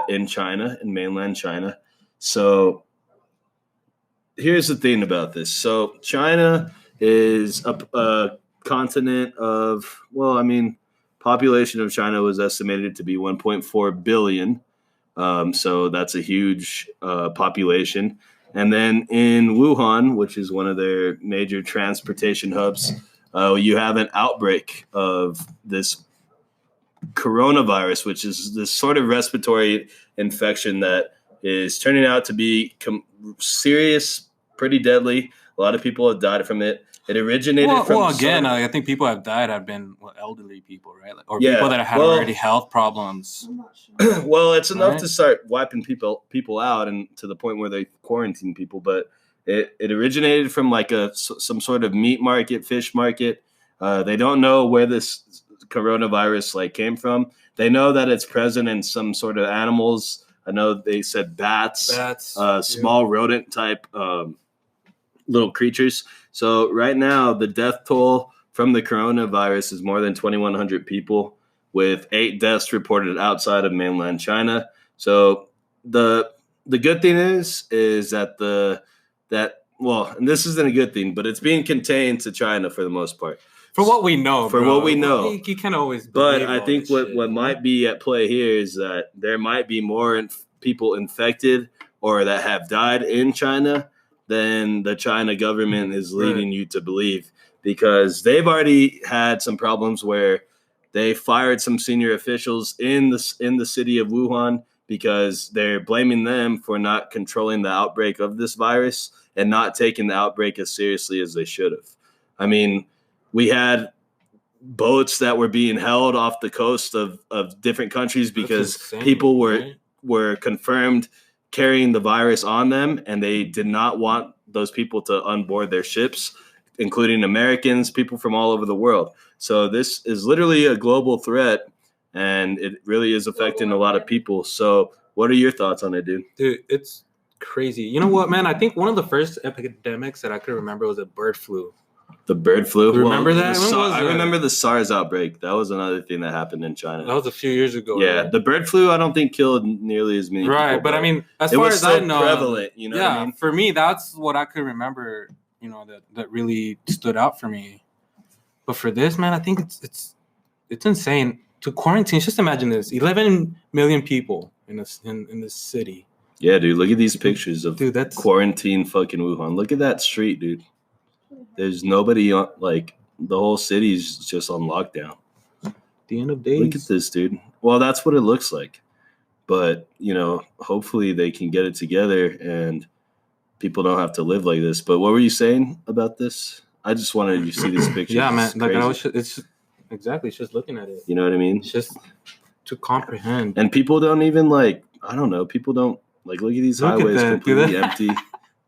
in China, in mainland China. So here's the thing about this. So China is a continent of, population of China was estimated to be 1.4 billion. So that's a huge population. And then in Wuhan, which is one of their major transportation hubs, you have an outbreak of this coronavirus, which is this sort of respiratory infection that is turning out to be serious, pretty deadly. A lot of people have died from it. It originated from... I think people have died have been elderly people, right? Or people that have already health problems. I'm not sure. Well, it's enough Right. to start wiping people out, and to the point where they quarantine people. But it originated from like some sort of meat market, fish market. They don't know where this coronavirus came from. They know that it's present in some sort of animals. I know they said bats, small rodent type little creatures. So right now, the death toll from the coronavirus is more than 2,100 people, with 8 deaths reported outside of mainland China. So the good thing is that and this isn't a good thing, but it's being contained to China for the most part. For what we know, For bro. what we know. You can't always But believe I all think this shit, what might be at play here is that there might be more people infected or that have died in China than the China government is leading you to believe, because they've already had some problems where they fired some senior officials in the city of Wuhan because they're blaming them for not controlling the outbreak of this virus and not taking the outbreak as seriously as they should have. I mean, we had boats that were being held off the coast of different countries because insane, people right? were confirmed carrying the virus on them, and they did not want those people to onboard their ships, including Americans, people from all over the world. So this is literally a global threat, and it really is affecting a lot of people. So what are your thoughts on it, dude? Dude, it's crazy. You know what, man? I think one of the first epidemics that I could remember was a bird flu. The bird flu? Remember that? When was I that? remember the SARS outbreak. That was another thing that happened in China. That was a few years ago. Yeah, right? the bird flu I don't think killed nearly as many people. Right, but I mean, as it far was as so I know, prevalent, you know what I mean? for me, that's what I could remember, that really stood out for me. But for this, man, I think it's insane to quarantine. Just imagine this: 11 million people in this city. Yeah, dude, look at these pictures of That's quarantine fucking Wuhan. Look at that street, dude. There's nobody on, the whole city's just on lockdown. the end of days. Look at this, dude. Well, that's what it looks like. But, hopefully they can get it together and people don't have to live like this. But what were you saying about this? I just wanted you to see these pictures. Yeah, man. It's Like crazy. it's exactly. It's just looking at it. You know what I mean? It's just to comprehend. And people don't even I don't know. People don't look at these Look at highways that, completely dude. empty.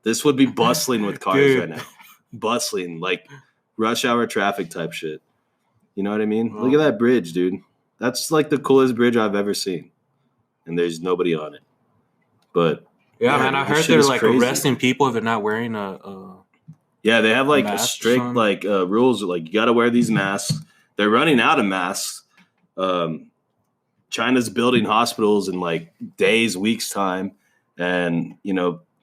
This would be bustling with cars Dude. right now. Bustling, like rush hour traffic type shit. You know what I mean? Oh. Look at that bridge, dude. That's the coolest bridge I've ever seen. And there's nobody on it. But Yeah, man. I this heard shit they're is like crazy. arresting people if they're not wearing a yeah, they have a masks strict on. rules. You got to wear these masks. They're running out of masks. China's building hospitals in days, weeks time, and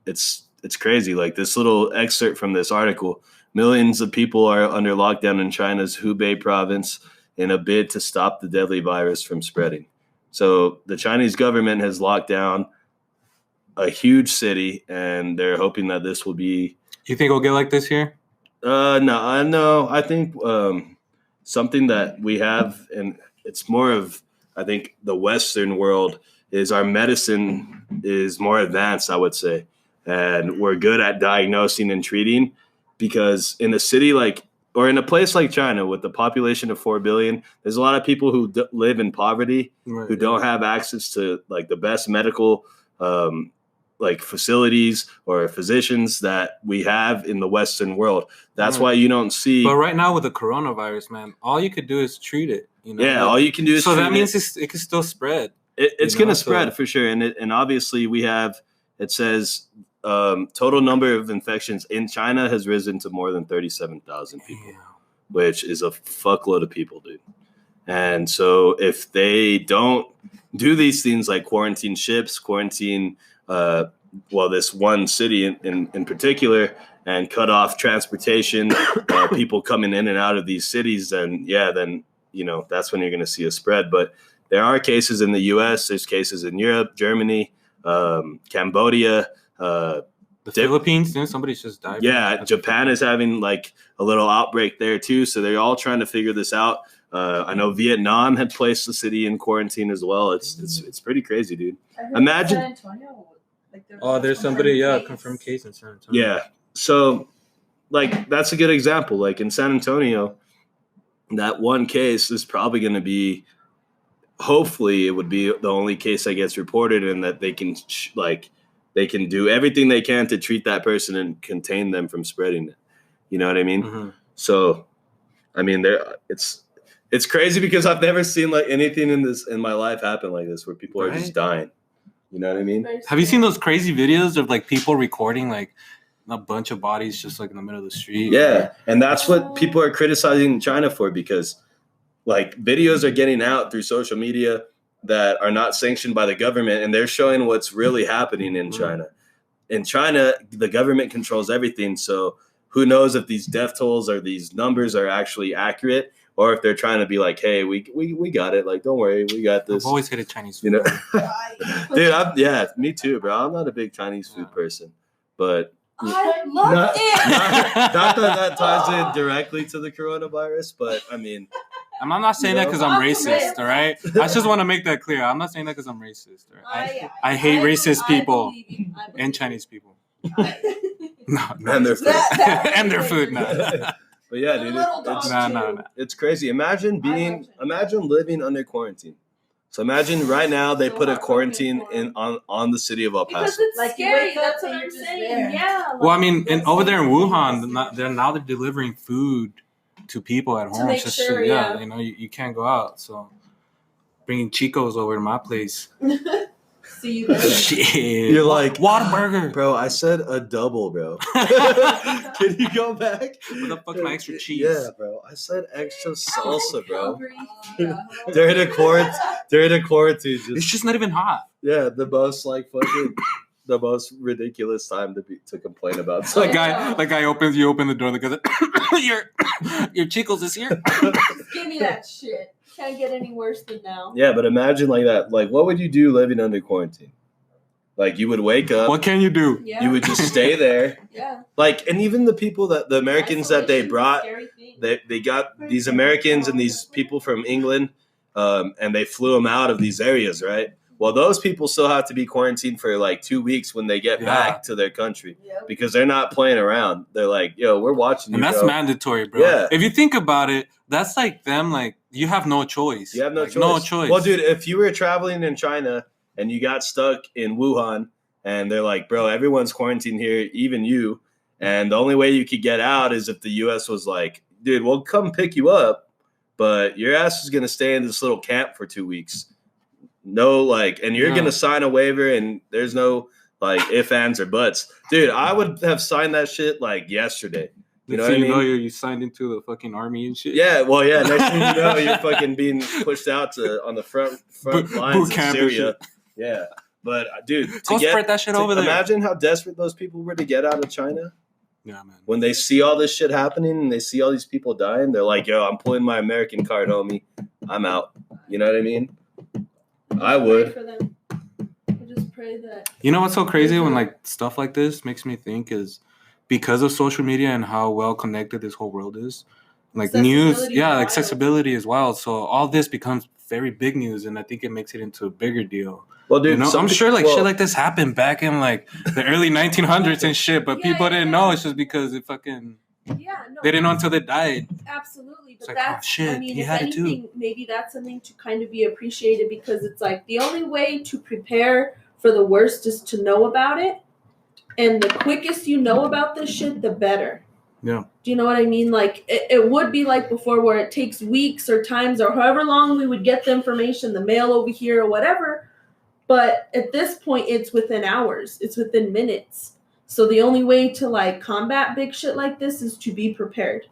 it's it's crazy. Like this little excerpt from this article: millions of people are under lockdown in China's Hubei province in a bid to stop the deadly virus from spreading. So the Chinese government has locked down a huge city, and they're hoping that this will be. You think it'll get like this here? No. I think something that we have, and it's more of, I think, the Western world is our medicine is more advanced, I would say, and we're good at diagnosing and treating, because in a city like, or in a place like China with a population of 4 billion, there's a lot of people who live in poverty, who don't have access to like the best medical like facilities or physicians that we have in the Western world. That's why you don't see. But right now with the coronavirus, man, all you could do is treat it. You know? Yeah, all you can do is. So treat that means it can still spread. It's going to spread for sure, and obviously we have. It says total number of infections in China has risen to more than 37,000 people, which is a fuckload of people, dude. And so if they don't do these things like quarantine ships, quarantine. This one city in particular, and cut off transportation, people coming in and out of these cities, then that's when you're going to see a spread. But there are cases in the U.S., there's cases in Europe, Germany, Cambodia, the Philippines. Somebody's just died. Yeah, Japan is having like a little outbreak there too, so they're all trying to figure this out. I know Vietnam had placed the city in quarantine as well. It's pretty crazy, dude. Imagine. San Antonio, there's somebody, confirmed case in San Antonio. Yeah. So, like, that's a good example. Like, in San Antonio, that one case is probably going to be, hopefully, it would be the only case that gets reported, and that they can, they can do everything they can to treat that person and contain them from spreading it. You know what I mean? Mm-hmm. So, I mean, it's crazy because I've never seen, like, anything in my life happen like this, where people are just dying. You know what I mean? Have you seen those crazy videos of like people recording like a bunch of bodies just like in the middle of the street? Yeah, and that's what people are criticizing China for, because like videos are getting out through social media that are not sanctioned by the government, and they're showing what's really happening in China. In China, the government controls everything, so who knows if these death tolls or these numbers are actually accurate, or if they're trying to be like, hey, we got it. Like, don't worry, we got this. I've always hated Chinese food. You know? Dude, me too, bro. I'm not a big Chinese food person. But I love it. Not that ties in directly to the coronavirus, but I mean. I'm not saying that because I'm racist, all right? I just want to make that clear. I'm not saying that because I'm racist. Right? I hate racist people and Chinese people. No. And their food. And their food, no. But yeah, dude, it's crazy. Imagine living under quarantine. So imagine right now they put a quarantine on the city of El Paso. Because it's scary. That's what I'm saying. Yeah. Well, I mean, over there in Wuhan, they're delivering food to people at home. To make sure, you know, you can't go out. So bringing Chicos over to my place. See you guys. Shit. You're like, Whataburger. Bro, I said a double, bro. Can you go back? What the fuck, my extra cheese? Yeah, bro. I said extra salsa, bro. They're in a quarantine. It's just not even hot. Yeah, the most the most ridiculous time to complain about. So you open the door, the guy, your Chicos is here. Give me that shit. Can't get any worse than now. Yeah, but imagine like that. Like, what would you do living under quarantine? Like, you would wake up. What can you do? Yeah. You would just stay there. Yeah. Like, and even the Americans that they brought, they got these Americans and these people from England, and they flew them out of these areas, right? Well, those people still have to be quarantined for like 2 weeks when they get back to their country, because they're not playing around. They're like, yo, we're watching you. And that's mandatory, bro. Yeah. If you think about it, that's like them, like, you have no choice. You have no like, choice. No choice. Well, dude, if you were traveling in China and you got stuck in Wuhan and they're like, bro, everyone's quarantined here, even you, and the only way you could get out is if the U.S. was like, dude, we'll come pick you up, but your ass is going to stay in this little camp for 2 weeks. No, like, and you're going to sign a waiver and there's no, like, ifs, ands, or buts. Dude, I would have signed that shit, like, yesterday. You know what I mean? You signed into the fucking army and shit. Yeah, well, yeah. Next thing you know, you're fucking being pushed out on the front lines of Syria. Yeah, But dude, Go spread that shit over there. Imagine how desperate those people were to get out of China. Yeah, man. When they see all this shit happening and they see all these people dying, they're like, "Yo, I'm pulling my American card, homie. I'm out." You know what I mean? I would. Pray for them. I just pray that. You know what's so crazy when like stuff like this makes me think is because of social media and how well connected this whole world is. Like news, accessibility is wild. So all this becomes very big news, and I think it makes it into a bigger deal. Well, dude, I'm sure shit like this happened back in like the early 1900s and shit, but people didn't know. It's just because it fucking they didn't know until they died. Absolutely, but It's like, that's shit, I mean, he if had it too. anything, maybe that's something to kind of be appreciated because it's like the only way to prepare for the worst is to know about it, and the quickest you know about this shit, the better. Yeah. Do you know what I mean? Like, it would be like before where it takes weeks or times or however long we would get the information, the mail over here or whatever. But at this point, it's within hours. It's within minutes. So the only way to, like, combat big shit like this is to be prepared.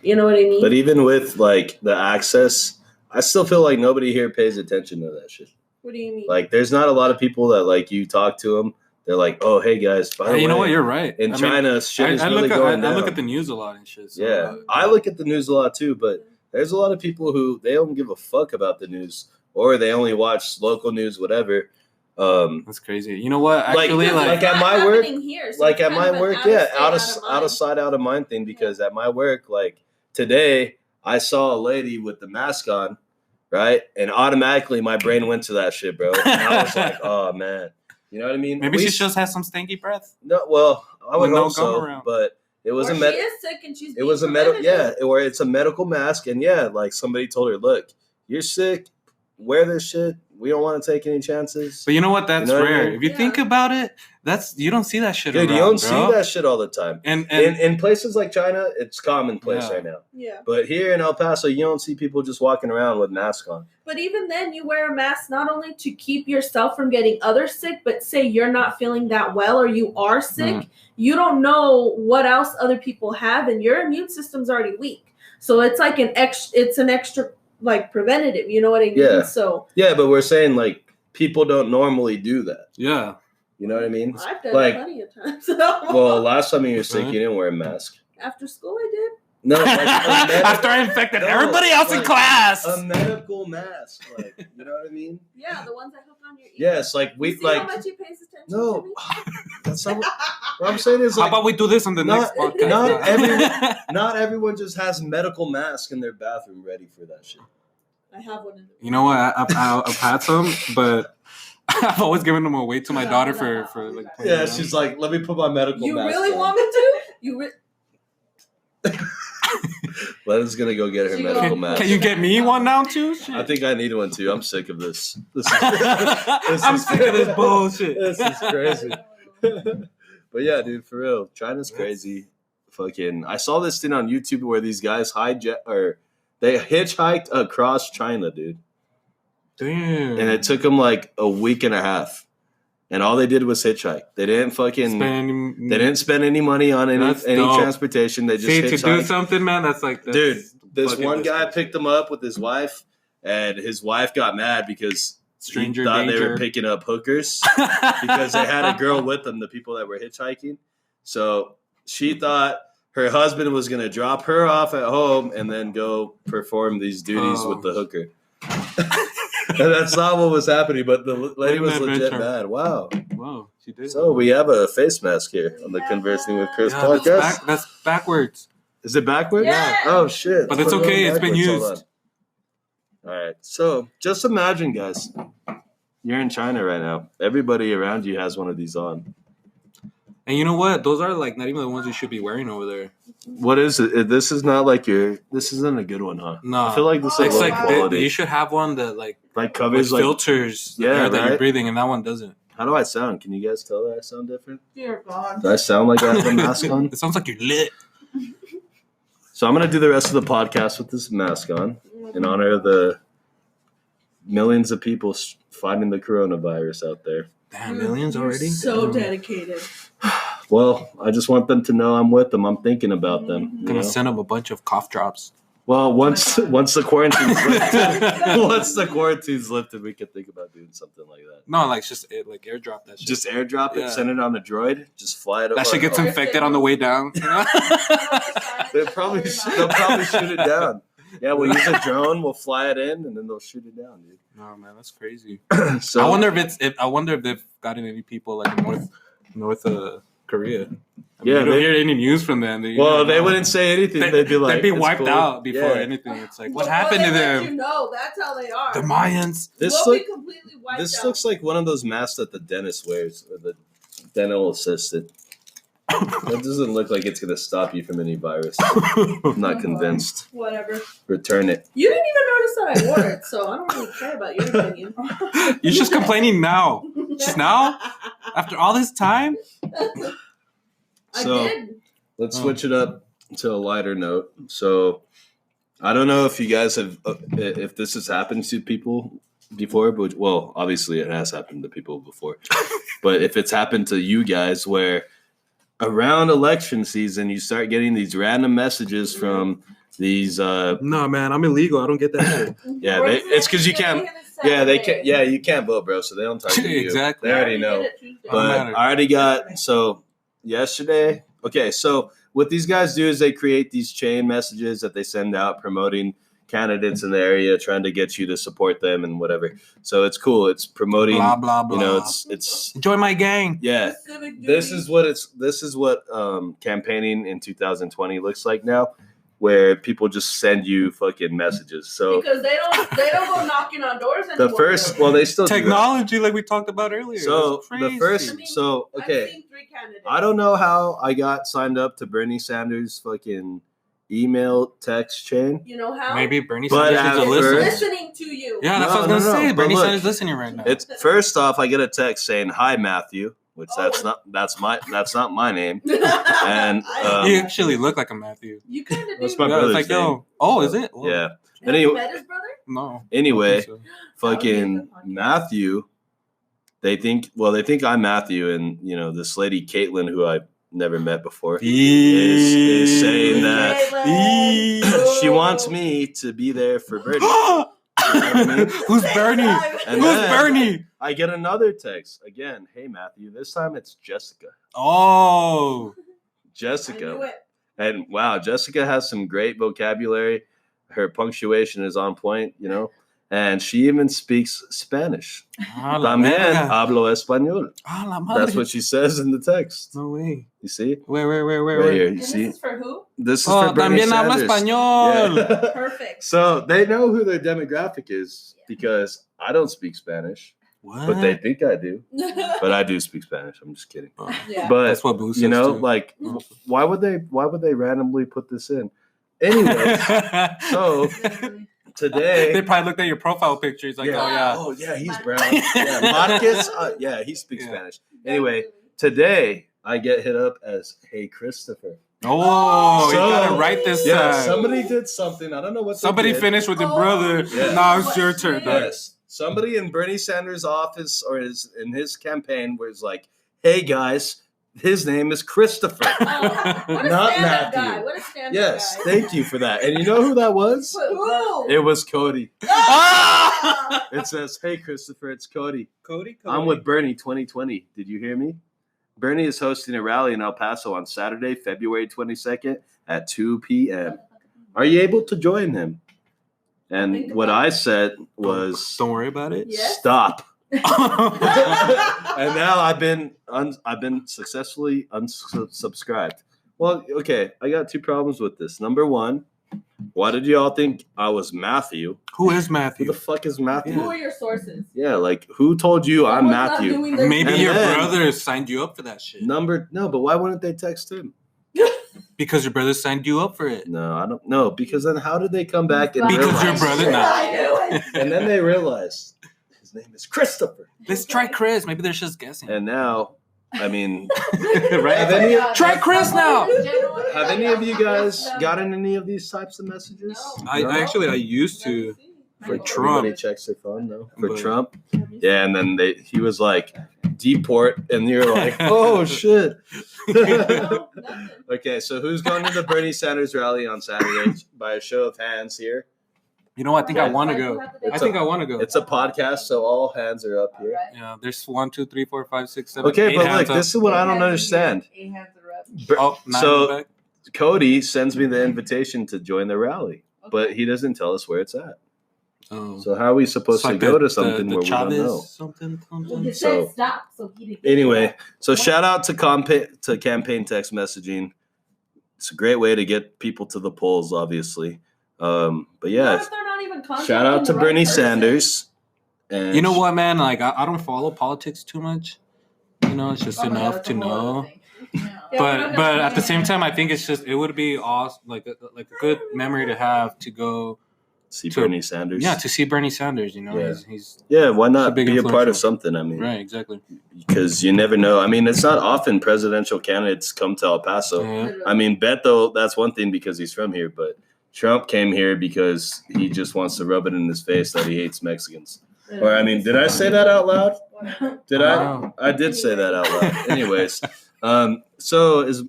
You know what I mean? But even with, like, the access, I still feel like nobody here pays attention to that shit. What do you mean? Like, there's not a lot of people that, like, you talk to them. They're like, oh, hey, guys, by the way. You know what? You're right. In China, shit is really going down. I look at the news a lot and shit. So, yeah, I look at the news a lot, too. But there's a lot of people who, they don't give a fuck about the news. Or they only watch local news, whatever. That's crazy. You know what? Actually, like at my work, here, so like at my work, out of sight, out of mind thing. Because at my work, like today, I saw a lady with the mask on, right, and automatically my brain went to that shit, bro. And I was like, oh man, you know what I mean? Maybe she just has some stanky breath. No, well, I would hope so, around. but it was or she is sick and she's. It was a medical, or it's a medical mask, and like somebody told her, look, you're sick, wear this shit. We don't want to take any chances. But you know what? That's rare. What I mean? If you think about it, you don't see that shit. Dude, around, you don't bro. see that shit all the time. And in places like China, it's commonplace right now. Yeah. But here in El Paso, you don't see people just walking around with masks on. But even then, you wear a mask not only to keep yourself from getting others sick, but say you're not feeling that well or you are sick, you don't know what else other people have, and your immune system's already weak. So it's like an extra like preventative, you know what I mean? Yeah. So but we're saying like people don't normally do that. Yeah. You know what I mean? I've done it plenty of times. Well, last time you were sick, you didn't wear a mask. After school, I did. No, like after I infected everybody else in class. A medical mask, like you know what I mean? Yeah, the ones that hook on your ear. Yes, like we see like. how much he pays attention No, to me? that's not what I'm saying. Is how like, about we do this on the next podcast? Not everyone just has medical mask in their bathroom ready for that shit. I have one in the You know what? I've had some, but I've always given them away to my daughter for like. Yeah, she's like, let me put my medical mask. You really on. want me to? You Len's gonna go get her medical mask. Can you get me one now too? Shit. I think I need one too. I'm sick of this. I'm sick of this bullshit. This is crazy. But yeah, dude, for real, China's crazy. Fucking, I saw this thing on YouTube where these guys they hitchhiked across China, dude. Damn. And it took them like a week and a half. And all they did was hitchhike. They didn't spend any money on any transportation. They just hitchhiked. To do something, man, that's dude, this one guy picked him up with his wife, and his wife got mad because he thought they were picking up hookers because they had a girl with them, the people that were hitchhiking. So she thought her husband was going to drop her off at home and then go perform these duties with the hooker. And that's not what was happening, but the lady was legit mad. Wow, she did. So we have a face mask here on the Conversing with Chris podcast. That's backwards. Is it backwards? Yeah. Oh shit! But it's okay. It's been used. All right. So just imagine, guys, you're in China right now. Everybody around you has one of these on. And you know what? Those are like not even the ones you should be wearing over there. What is it? This is not like this isn't a good one, huh? No. I feel like this is low quality. You should have one that like covers like filters the air that you're breathing, and that one doesn't. How do I sound? Can you guys tell that I sound different? Dear God. Do I sound like I have a mask on? It sounds like you're lit. So I'm gonna do the rest of the podcast with this mask on in honor of the millions of people fighting the coronavirus out there. Damn, millions already? So dedicated. Well, I just want them to know I'm with them. I'm thinking about them. I'm going to send them a bunch of cough drops. Well, once the quarantine's lifted, we could think about doing something like that. No, like just like airdrop that shit. Just airdrop it, Yeah. send it on a droid, just fly it. That shit gets infected on the way down. You know? They'll probably shoot it down. Yeah, we'll use a drone. We'll fly it in, and then they'll shoot it down, dude. No, man, that's crazy. So I wonder if they've gotten any people like in North Korea. I mean, Yeah, you don't they- hear any news from them. they wouldn't say anything. They'd be like, they'd be "It's wiped cool." out before Yeah. anything. It's like, what Before happened they to let them? You know, that's how they are. The Mayans. We'll be completely wiped This out. looks like one of those masks that the dentist wears, or the dental assistant. That doesn't look like it's going to stop you from any virus. I'm not convinced. Whatever. Return it. You didn't even notice that I wore it, so I don't really care about your opinion. You're just complaining now. Just now? After all this time? I So- did. Let's switch it up to a lighter note. So, I don't know if you guys have, if this has happened to people before, but well, obviously it has happened to people before. But if it's happened to you guys, where around election season you start getting these random messages from these, No, man, I'm illegal. I don't get that shit. yeah, it's because you can't. Yeah, they can't. Yeah, you can't vote, bro. So they don't talk to you. Exactly. They already know. But matter. I already got yesterday. Okay, so what these guys do is they create these chain messages that they send out promoting candidates in the area, trying to get you to support them and whatever. So it's cool. It's promoting. Blah, blah, blah. You know, it's Join my gang. yeah. This is what campaigning in 2020 looks like now, where people just send you fucking messages. So because they don't go knocking on doors anymore. the first, well, they still do that. Technology, like we talked about earlier. So It's the crazy. first, I mean, so okay. I've seen 3 candidates. I don't know how I got signed up to Bernie Sanders' fucking email text chain. You know how? Maybe Bernie But Sanders at is a listener. first- Listening to you. Yeah, that's No, what I was no, gonna no, say. but Bernie look, Sanders listening right now. It's first off, I get a text saying, "Hi, Matthew," which that's Oh. not my name. And You actually look like a Matthew. you kind of do. That's my Yeah, brother's it's like, name. yo, oh, is it? Well, Yeah. Have you Anyway, met his brother? No. anyway, I don't think so. fucking Matthew. They think I'm Matthew, and you know this lady Caitlin, who I've never met before, is saying that Caitlin. she wants me to be there for Bernie. You know what I mean? Who's Bernie? And Who's then- Bernie? I get another text again. Hey Matthew, this time it's Jessica. Oh. I knew Jessica, it. and wow, Jessica has some great vocabulary. Her punctuation is on point, you know, and she even speaks Spanish. A la También verga. hablo español. A la madre. That's what she says in the text. No way. You see, Where? right here. You And see, this is for who? this is Oh, for Bernie también habla Sanders. español. Yeah. Perfect. So they know who their demographic is because I don't speak Spanish, What? but they think I do. But I do speak Spanish. I'm just kidding. Oh, yeah. But that's what Boo says you know, too. like, why would they randomly put this in? Anyway, so today, they probably looked at your profile picture. It's like, oh yeah. he's brown. Yeah, Marcus, yeah, he speaks Yeah. Spanish. Anyway, today I get hit up as Hey Christopher. Oh, you So- got it right this Yeah, time. somebody did something. I don't know what. Somebody they did. finished with your Oh, brother. yeah. Now it's your turn. dog. Yes, somebody in Bernie Sanders' office or in his campaign was like, "Hey guys, his name is Christopher." Oh, what a Not stand-up Matthew. guy. What a stand-up Yes, guy. thank you for that. And you know who that was? Who? It was Cody. Ah! It says, "Hey Christopher, it's Cody. Cody. I'm with Bernie 2020. Did you hear me? Bernie is hosting a rally in El Paso on Saturday, February 22nd at 2 p.m. Are you able to join him?" And Think what about I it. said was, Don't worry about it. Yes. "Stop." Ah! And now I've been successfully unsubscribed. Well, okay, I got 2 problems with this. Number 1, why did you all think I was Matthew? Who is Who Matthew? the fuck is Matthew? Who are your sources? Yeah, like who told you I'm Someone's not Matthew? doing their- Maybe And your then- brother signed you up for that shit. No, but why wouldn't they text him? Because your brother signed you up for it. No, I don't know. Because then how did they come back and Because your realize- brother- nah. I knew it. And then they realized his name is Christopher. Let's try Chris. Maybe they're just guessing. And now, I mean, Right? Have any- Try Chris now. have any of you guys gotten any of these types of messages? No. I used to. For For Trump. Everybody checks their phone, no? For But- Trump? Yeah, and then he was like, deport, and you're like, oh shit. No, nothing. Okay, so who's going to the Bernie Sanders rally on Saturday? By a show of hands here. You know, I think I want to go. I think I want to go. It's a podcast, so all hands are up here. Yeah, there's 1, 2, 3, 4, 5, 6, 7. Okay, 8 but hands look, up. this is what I don't understand. 8 hands are up. Oh, 9 in the So back. Cody sends me the invitation to join the rally, but he doesn't tell us where it's at. Oh. So how are we supposed It's to like go the- to something the where we Chavez don't know? something. It So- said stop, so he didn't. Anyway, so shout out to campaign text messaging. It's a great way to get people to the polls, obviously. But What yeah, if they're not even shout out contacting to the right Bernie person? Sanders. And You know what, man? Like, I don't follow politics too much. You know, it's just Oh my God, enough that's to a whole other know. thing. Yeah. Yeah, we're not But gonna- at the same time, I think it's just it would be awesome, like a good memory to have to go. See to- Bernie Sanders. Yeah, to see Bernie Sanders. You know, Yeah. he's Yeah, why not big be a part of influencer. something? I mean, right, exactly. because you never know. I mean, it's not often presidential candidates come to El Paso. Yeah. I mean, Beto, that's one thing because he's from here, but Trump came here because he just wants to rub it in his face that he hates Mexicans. Or, I mean, did I say that out loud? Did I? Wow. I did say that out loud. Anyways, so is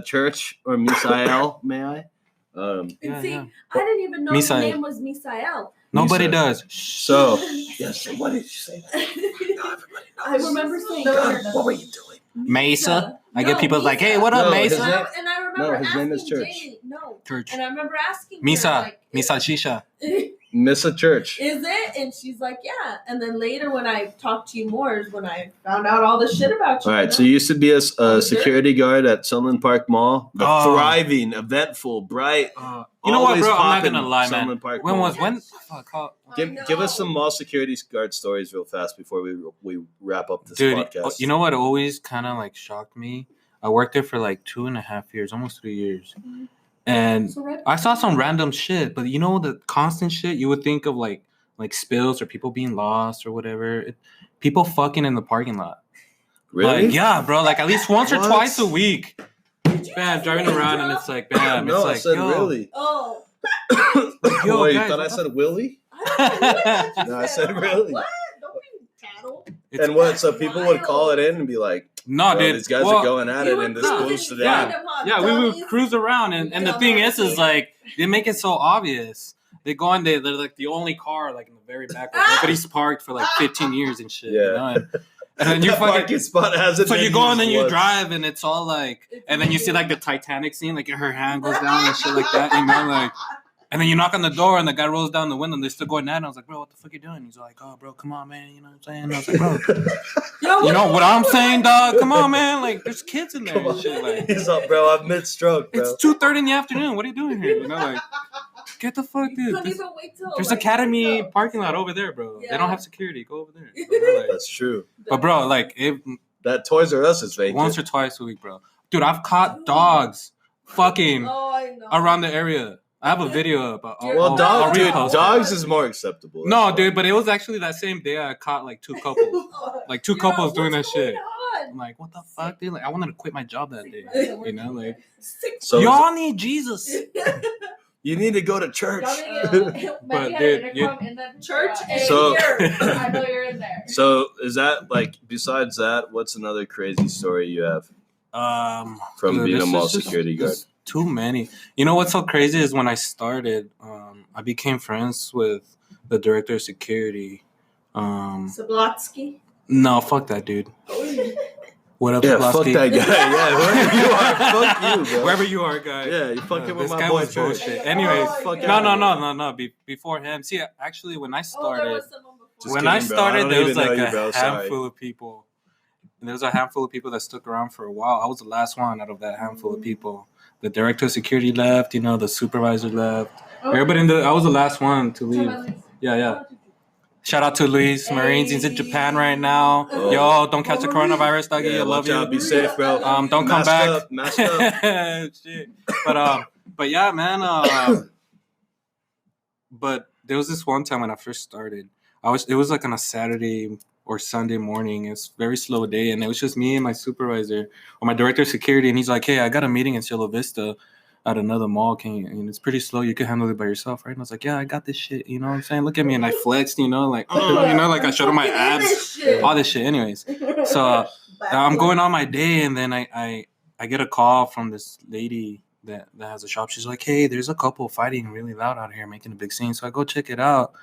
Church or Misael, may I? And Yeah, see, yeah. I didn't even know Misael. his name was Misael. Nobody Misa. does. So, yes, what did you say? I remember saying What were you doing? Mesa. I get No, people like, "Hey, what No, up, his Mesa?" name- And I remember No, his name is asking Church. Jamie. No. Church. And I remember asking her, Misa. like, Misa Shisha. Miss a church. Is it? And she's like, yeah. And then later when I talked to you more is when I found out all the shit about you. All right, you so know? you used to be a good. security guard at Sunland Park Mall, the Oh. thriving, eventful, bright. You know what, always bro? I'm not popping gonna lie, man. Sunland Park When Mall. was when? Fuck, how- Give us some mall security guard stories real fast before we wrap up this dude. podcast. You know what always kind of like shocked me? I worked there for like 2.5 years, almost 3 years, and So right- I saw some random shit. But you know the constant shit you would think of like spills or people being lost or whatever. People fucking in the parking lot. Really? Like, yeah, bro. Like at least once or What? twice a week. Did you Bam, just driving say around that? and it's like, bam. no, it's I like, said yo. really. Oh. Yo, Wait, you guys, thought I what said Willie? I don't know what you No, I said I'm like, really. What? Don't be tattle. It's- And what? So people would call it in and be like, No, "Bro, dude. these guys well, are going at You it would in this cruise boost in today." Yeah. Freedom Hut, Yeah, we would dummies. cruise around, and the thing is like they make it so obvious. They go in, they're like the only car like in the very back. Where nobody's parked for like 15 years and shit. Yeah. You know? And then you That fucking. parking spot hasn't So been you go and then used you once. drive, and it's all like, and then you see like the Titanic scene, like her hand goes down and shit like that, you know, like. And then you knock on the door, and the guy rolls down the window, and they're still going at it. And I was like, bro, what the fuck you doing? He's like, oh, bro, come on, man. You know what I'm saying? And I was like, bro, you know what I'm saying, dog? Come on, man. Like, there's kids in there Come and on. shit. Like, He's up, bro. I'm mid-stroke, bro. it's 2:30 in the afternoon. What are you doing here? You know, like, get the fuck, dude. Couldn't even wait till There's like, Academy wake up. parking lot over there, bro. They Yeah. don't have security. Go over there. You know, like- That's true. but bro, like That Toys R Us is vacant. once or twice a week, bro. Dude, I've caught dogs fucking Oh, I know. around the area. I have a video about. Well, I'll dude, repost it. dogs is more acceptable. No, That's dude, but it was actually that same day I caught like two couples, like two couples doing that what's shit. going on? I'm like, what the fuck, dude? Like, I wanted to quit my job that day. You know, like, So y'all need Jesus. you need to go to church. But, dude, you- Church and So- I know you're in there. So is that like besides that? What's another crazy story you have from dude, being a this mall is just- security guard? there's too many. You know what's so crazy is when I started, I became friends with the director of security. Zablotsky. No, fuck that dude. What up, Yeah, fuck Pulaski? that guy. Yeah, wherever you are, fuck you, bro. Wherever you are, guy. Yeah, you fucking with this my guy boy was Church. bullshit. Anyways, fuck no, outta no, here. no, no, no. Before him, see, actually, when I Oh, there started, was someone before. Just when kidding, I bro. I started, don't there was even know like you, a bro. Sorry. handful of people. And there was a handful of people that stuck around for a while. I was the last one out of that handful of people. The director of security left. You know, the supervisor left. Everybody I was the last one to leave. Yeah, yeah. Shout out to Luis Marines. He's in Japan right now. Oh. Yo, don't catch the coronavirus, doggy. Yeah, I love watch out. you. Be safe, bro. Don't come Mask back. up, mask up. Shit. But yeah, man. But there was this one time when I first started. It was like on a Saturday or Sunday morning. It's a very slow day, and it was just me and my supervisor or my director of security. And he's like, "Hey, I got a meeting in Cielo Vista at another mall. And it's pretty slow. You can handle it by yourself, right?" And I was like, "Yeah, I got this shit." You know what I'm saying? Look at me, and I flexed. You know, like like I showed him my abs, all this shit. Anyways, so I'm going on my day, and then I I get a call from this lady that has a shop. She's like, hey, there's a couple fighting really loud out here, making a big scene. So I go check it out,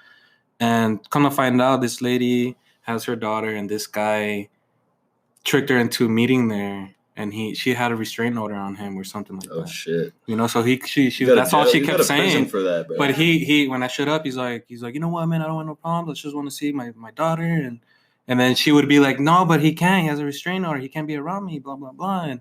and come to find out, this lady has her daughter, and this guy tricked her into meeting there, and she had a restraining order on him or something like that. Oh shit! You know, so she that's all she kept saying. For that, bro. But he when I showed up, he's like, you know what, man, I don't want no problems. I just want to see my daughter, and then she would be like, no, but he can't. He has a restraining order. He can't be around me. Blah blah blah. And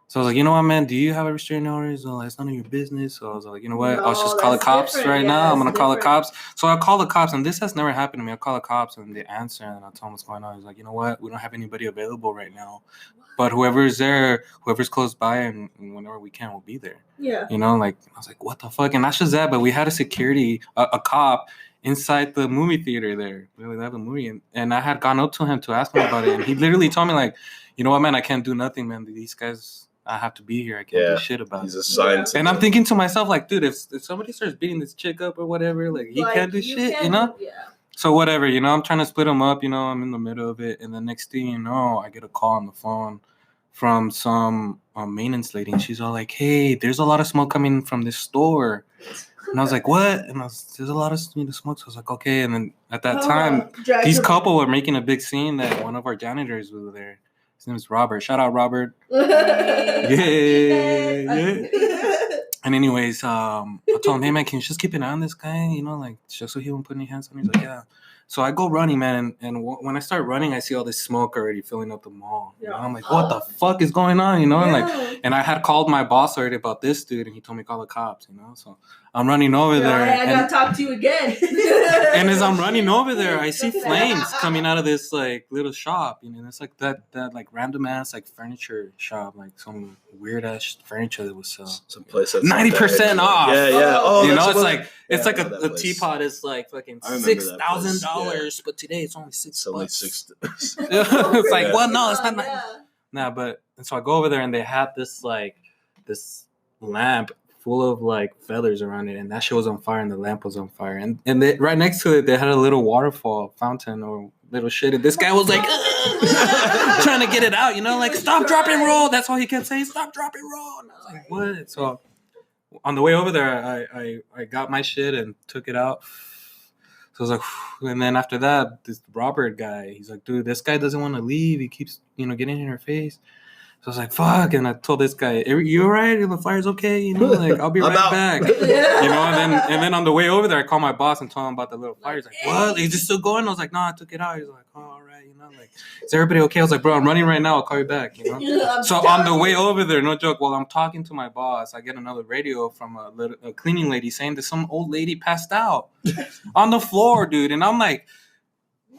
so I was like, you know what, man, do you have a restraining order? He's like, it's none of your business. So I was like, you know what, I'll just call the cops right now. I'm gonna call the cops. So I call the cops, and this has never happened to me. I call the cops, and they answer, and I tell them what's going on. He's like, you know what, we don't have anybody available right now. But whoever's there, whoever's close by, and whenever we can, we'll be there. Yeah. You know, like, I was like, what the fuck? And not just that, but we had a cop inside the movie theater there. We have a movie. And I had gone up to him to ask him about it. And he literally told me, like, you know what, man, I can't do nothing, man. These guys, I have to be here. I can't do shit about it. He's assigned to And I'm thinking to myself, like, dude, if somebody starts beating this chick up or whatever, like, he can't do shit, you know? Yeah. So whatever, you know, I'm trying to split them up, you know, I'm in the middle of it. And the next thing you know, I get a call on the phone from some maintenance lady. And she's all like, hey, there's a lot of smoke coming from this store. And I was like, what? And there's a lot of smoke. So I was like, okay. And then at that time, these couple were making a big scene that one of our janitors was there. His name is Robert. Shout out, Robert. Yeah. And anyways, I told him, hey, man, can you just keep an eye on this guy? You know, like, just so he won't put any hands on me. He's like, yeah. So I go running, man, and when I start running, I see all this smoke already filling up the mall. You know? I'm like, what the fuck is going on? You know, and I had called my boss already about this dude, and he told me to call the cops. You know, so I'm running over there. I gotta talk to you again. And as I'm running over there, I see flames coming out of this like little shop. You know, it's like that like random ass like furniture shop, like some weird ass furniture that was some place that's 90% off. Yeah. Oh, you know, it's like a teapot is like fucking $6,000, but today it's only $6. It's only $6. It's like, well, no, it's not. Nah, but and so I go over there, and they had this lamp full of like feathers around it, and that shit was on fire, and the lamp was on fire, and they, right next to it they had a little waterfall fountain or little shit, and this guy was like trying to get it out, you know, like, stop, drop, and roll. That's all he kept saying, stop, drop, and roll. And I was like, what? So on the way over there, I got my shit and took it out. So I was like, phew. And then after that, this Robert guy, he's like, dude, this guy doesn't want to leave. He keeps, you know, getting in her face. So I was like, fuck. And I told this guy, you all right? The fire's okay? You know, like, I'll be right back. You know, and then on the way over there, I called my boss and told him about the little fire. He's like, what? Is it still going? I was like, no, I took it out. He's like, oh, all right. You know, like, is everybody okay? I was like, bro, I'm running right now. I'll call you back. You know? So on the way over there, no joke, while I'm talking to my boss, I get another radio from a cleaning lady saying that some old lady passed out on the floor, dude. And I'm like,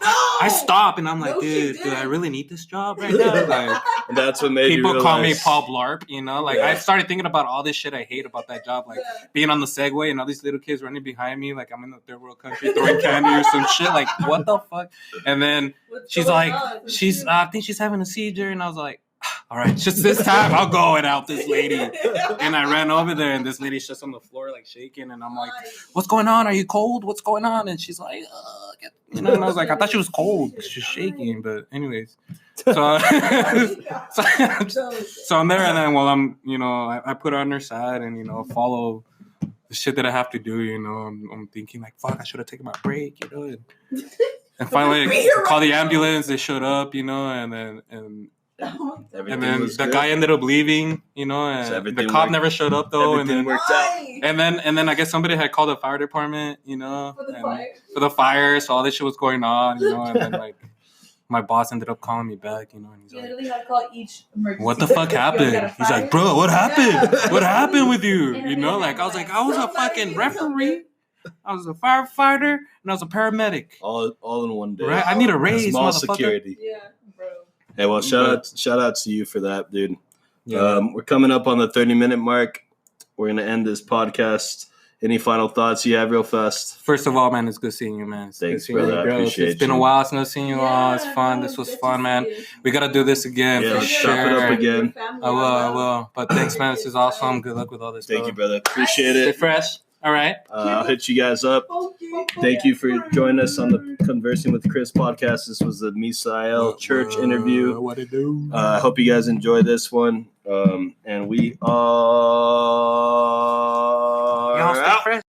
no! I stop and I'm like, dude, do I really need this job right now? Like, and that's what made people you call me Paul Blarp, you know? Like, I started thinking about all this shit I hate about that job, like being on the Segway and all these little kids running behind me, like I'm in the third world country throwing candy or some shit. Like, what the fuck? And then she's like, I think she's having a seizure, and I was like, all right, just this time I'll go and help this lady. And I ran over there, and this lady's just on the floor, like shaking. And I'm like, what's going on? Are you cold? What's going on? And she's like, you know, and I was like, I thought she was cold. She's shaking. But anyways, so I'm there, and then while I'm, you know, I put her on her side and, you know, follow the shit that I have to do, you know. I'm thinking like, fuck, I should have taken my break, you know. And finally, I called the ambulance. They showed up, you know, and then the guy ended up leaving, you know, and so the cop never showed up though. And then worked out. And then I guess somebody had called the fire department, you know, for the fire. So all this shit was going on, you know, and then like my boss ended up calling me back, you know, and he's like, literally had to call each emergency. What the fuck happened? He's like, bro, what happened? What happened with you? You know, like I was like, I was a fucking referee. I was a firefighter and I was a paramedic. All in one day. Right? I need a raise, small motherfucker. Security. Yeah, bro. Hey, well, shout out to you for that, dude. Yeah. We're coming up on the 30-minute mark. We're gonna end this podcast. Any final thoughts you have, real fast? First of all, man, it's good seeing you, man. Thanks, brother. I appreciate It's been a while since I've seen you all. It's fun. This was fun, man. We gotta do this again for sure. Stop it up again. I will. But thanks, man. This is awesome. Good luck with all this. Thank you, brother. Appreciate it. Stay fresh. All right. I'll hit you guys up. Thank you for joining us on the Conversing with Chris podcast. This was the Misael church interview. What it do? I hope you guys enjoy this one. And we are Y'all stay out. fresh.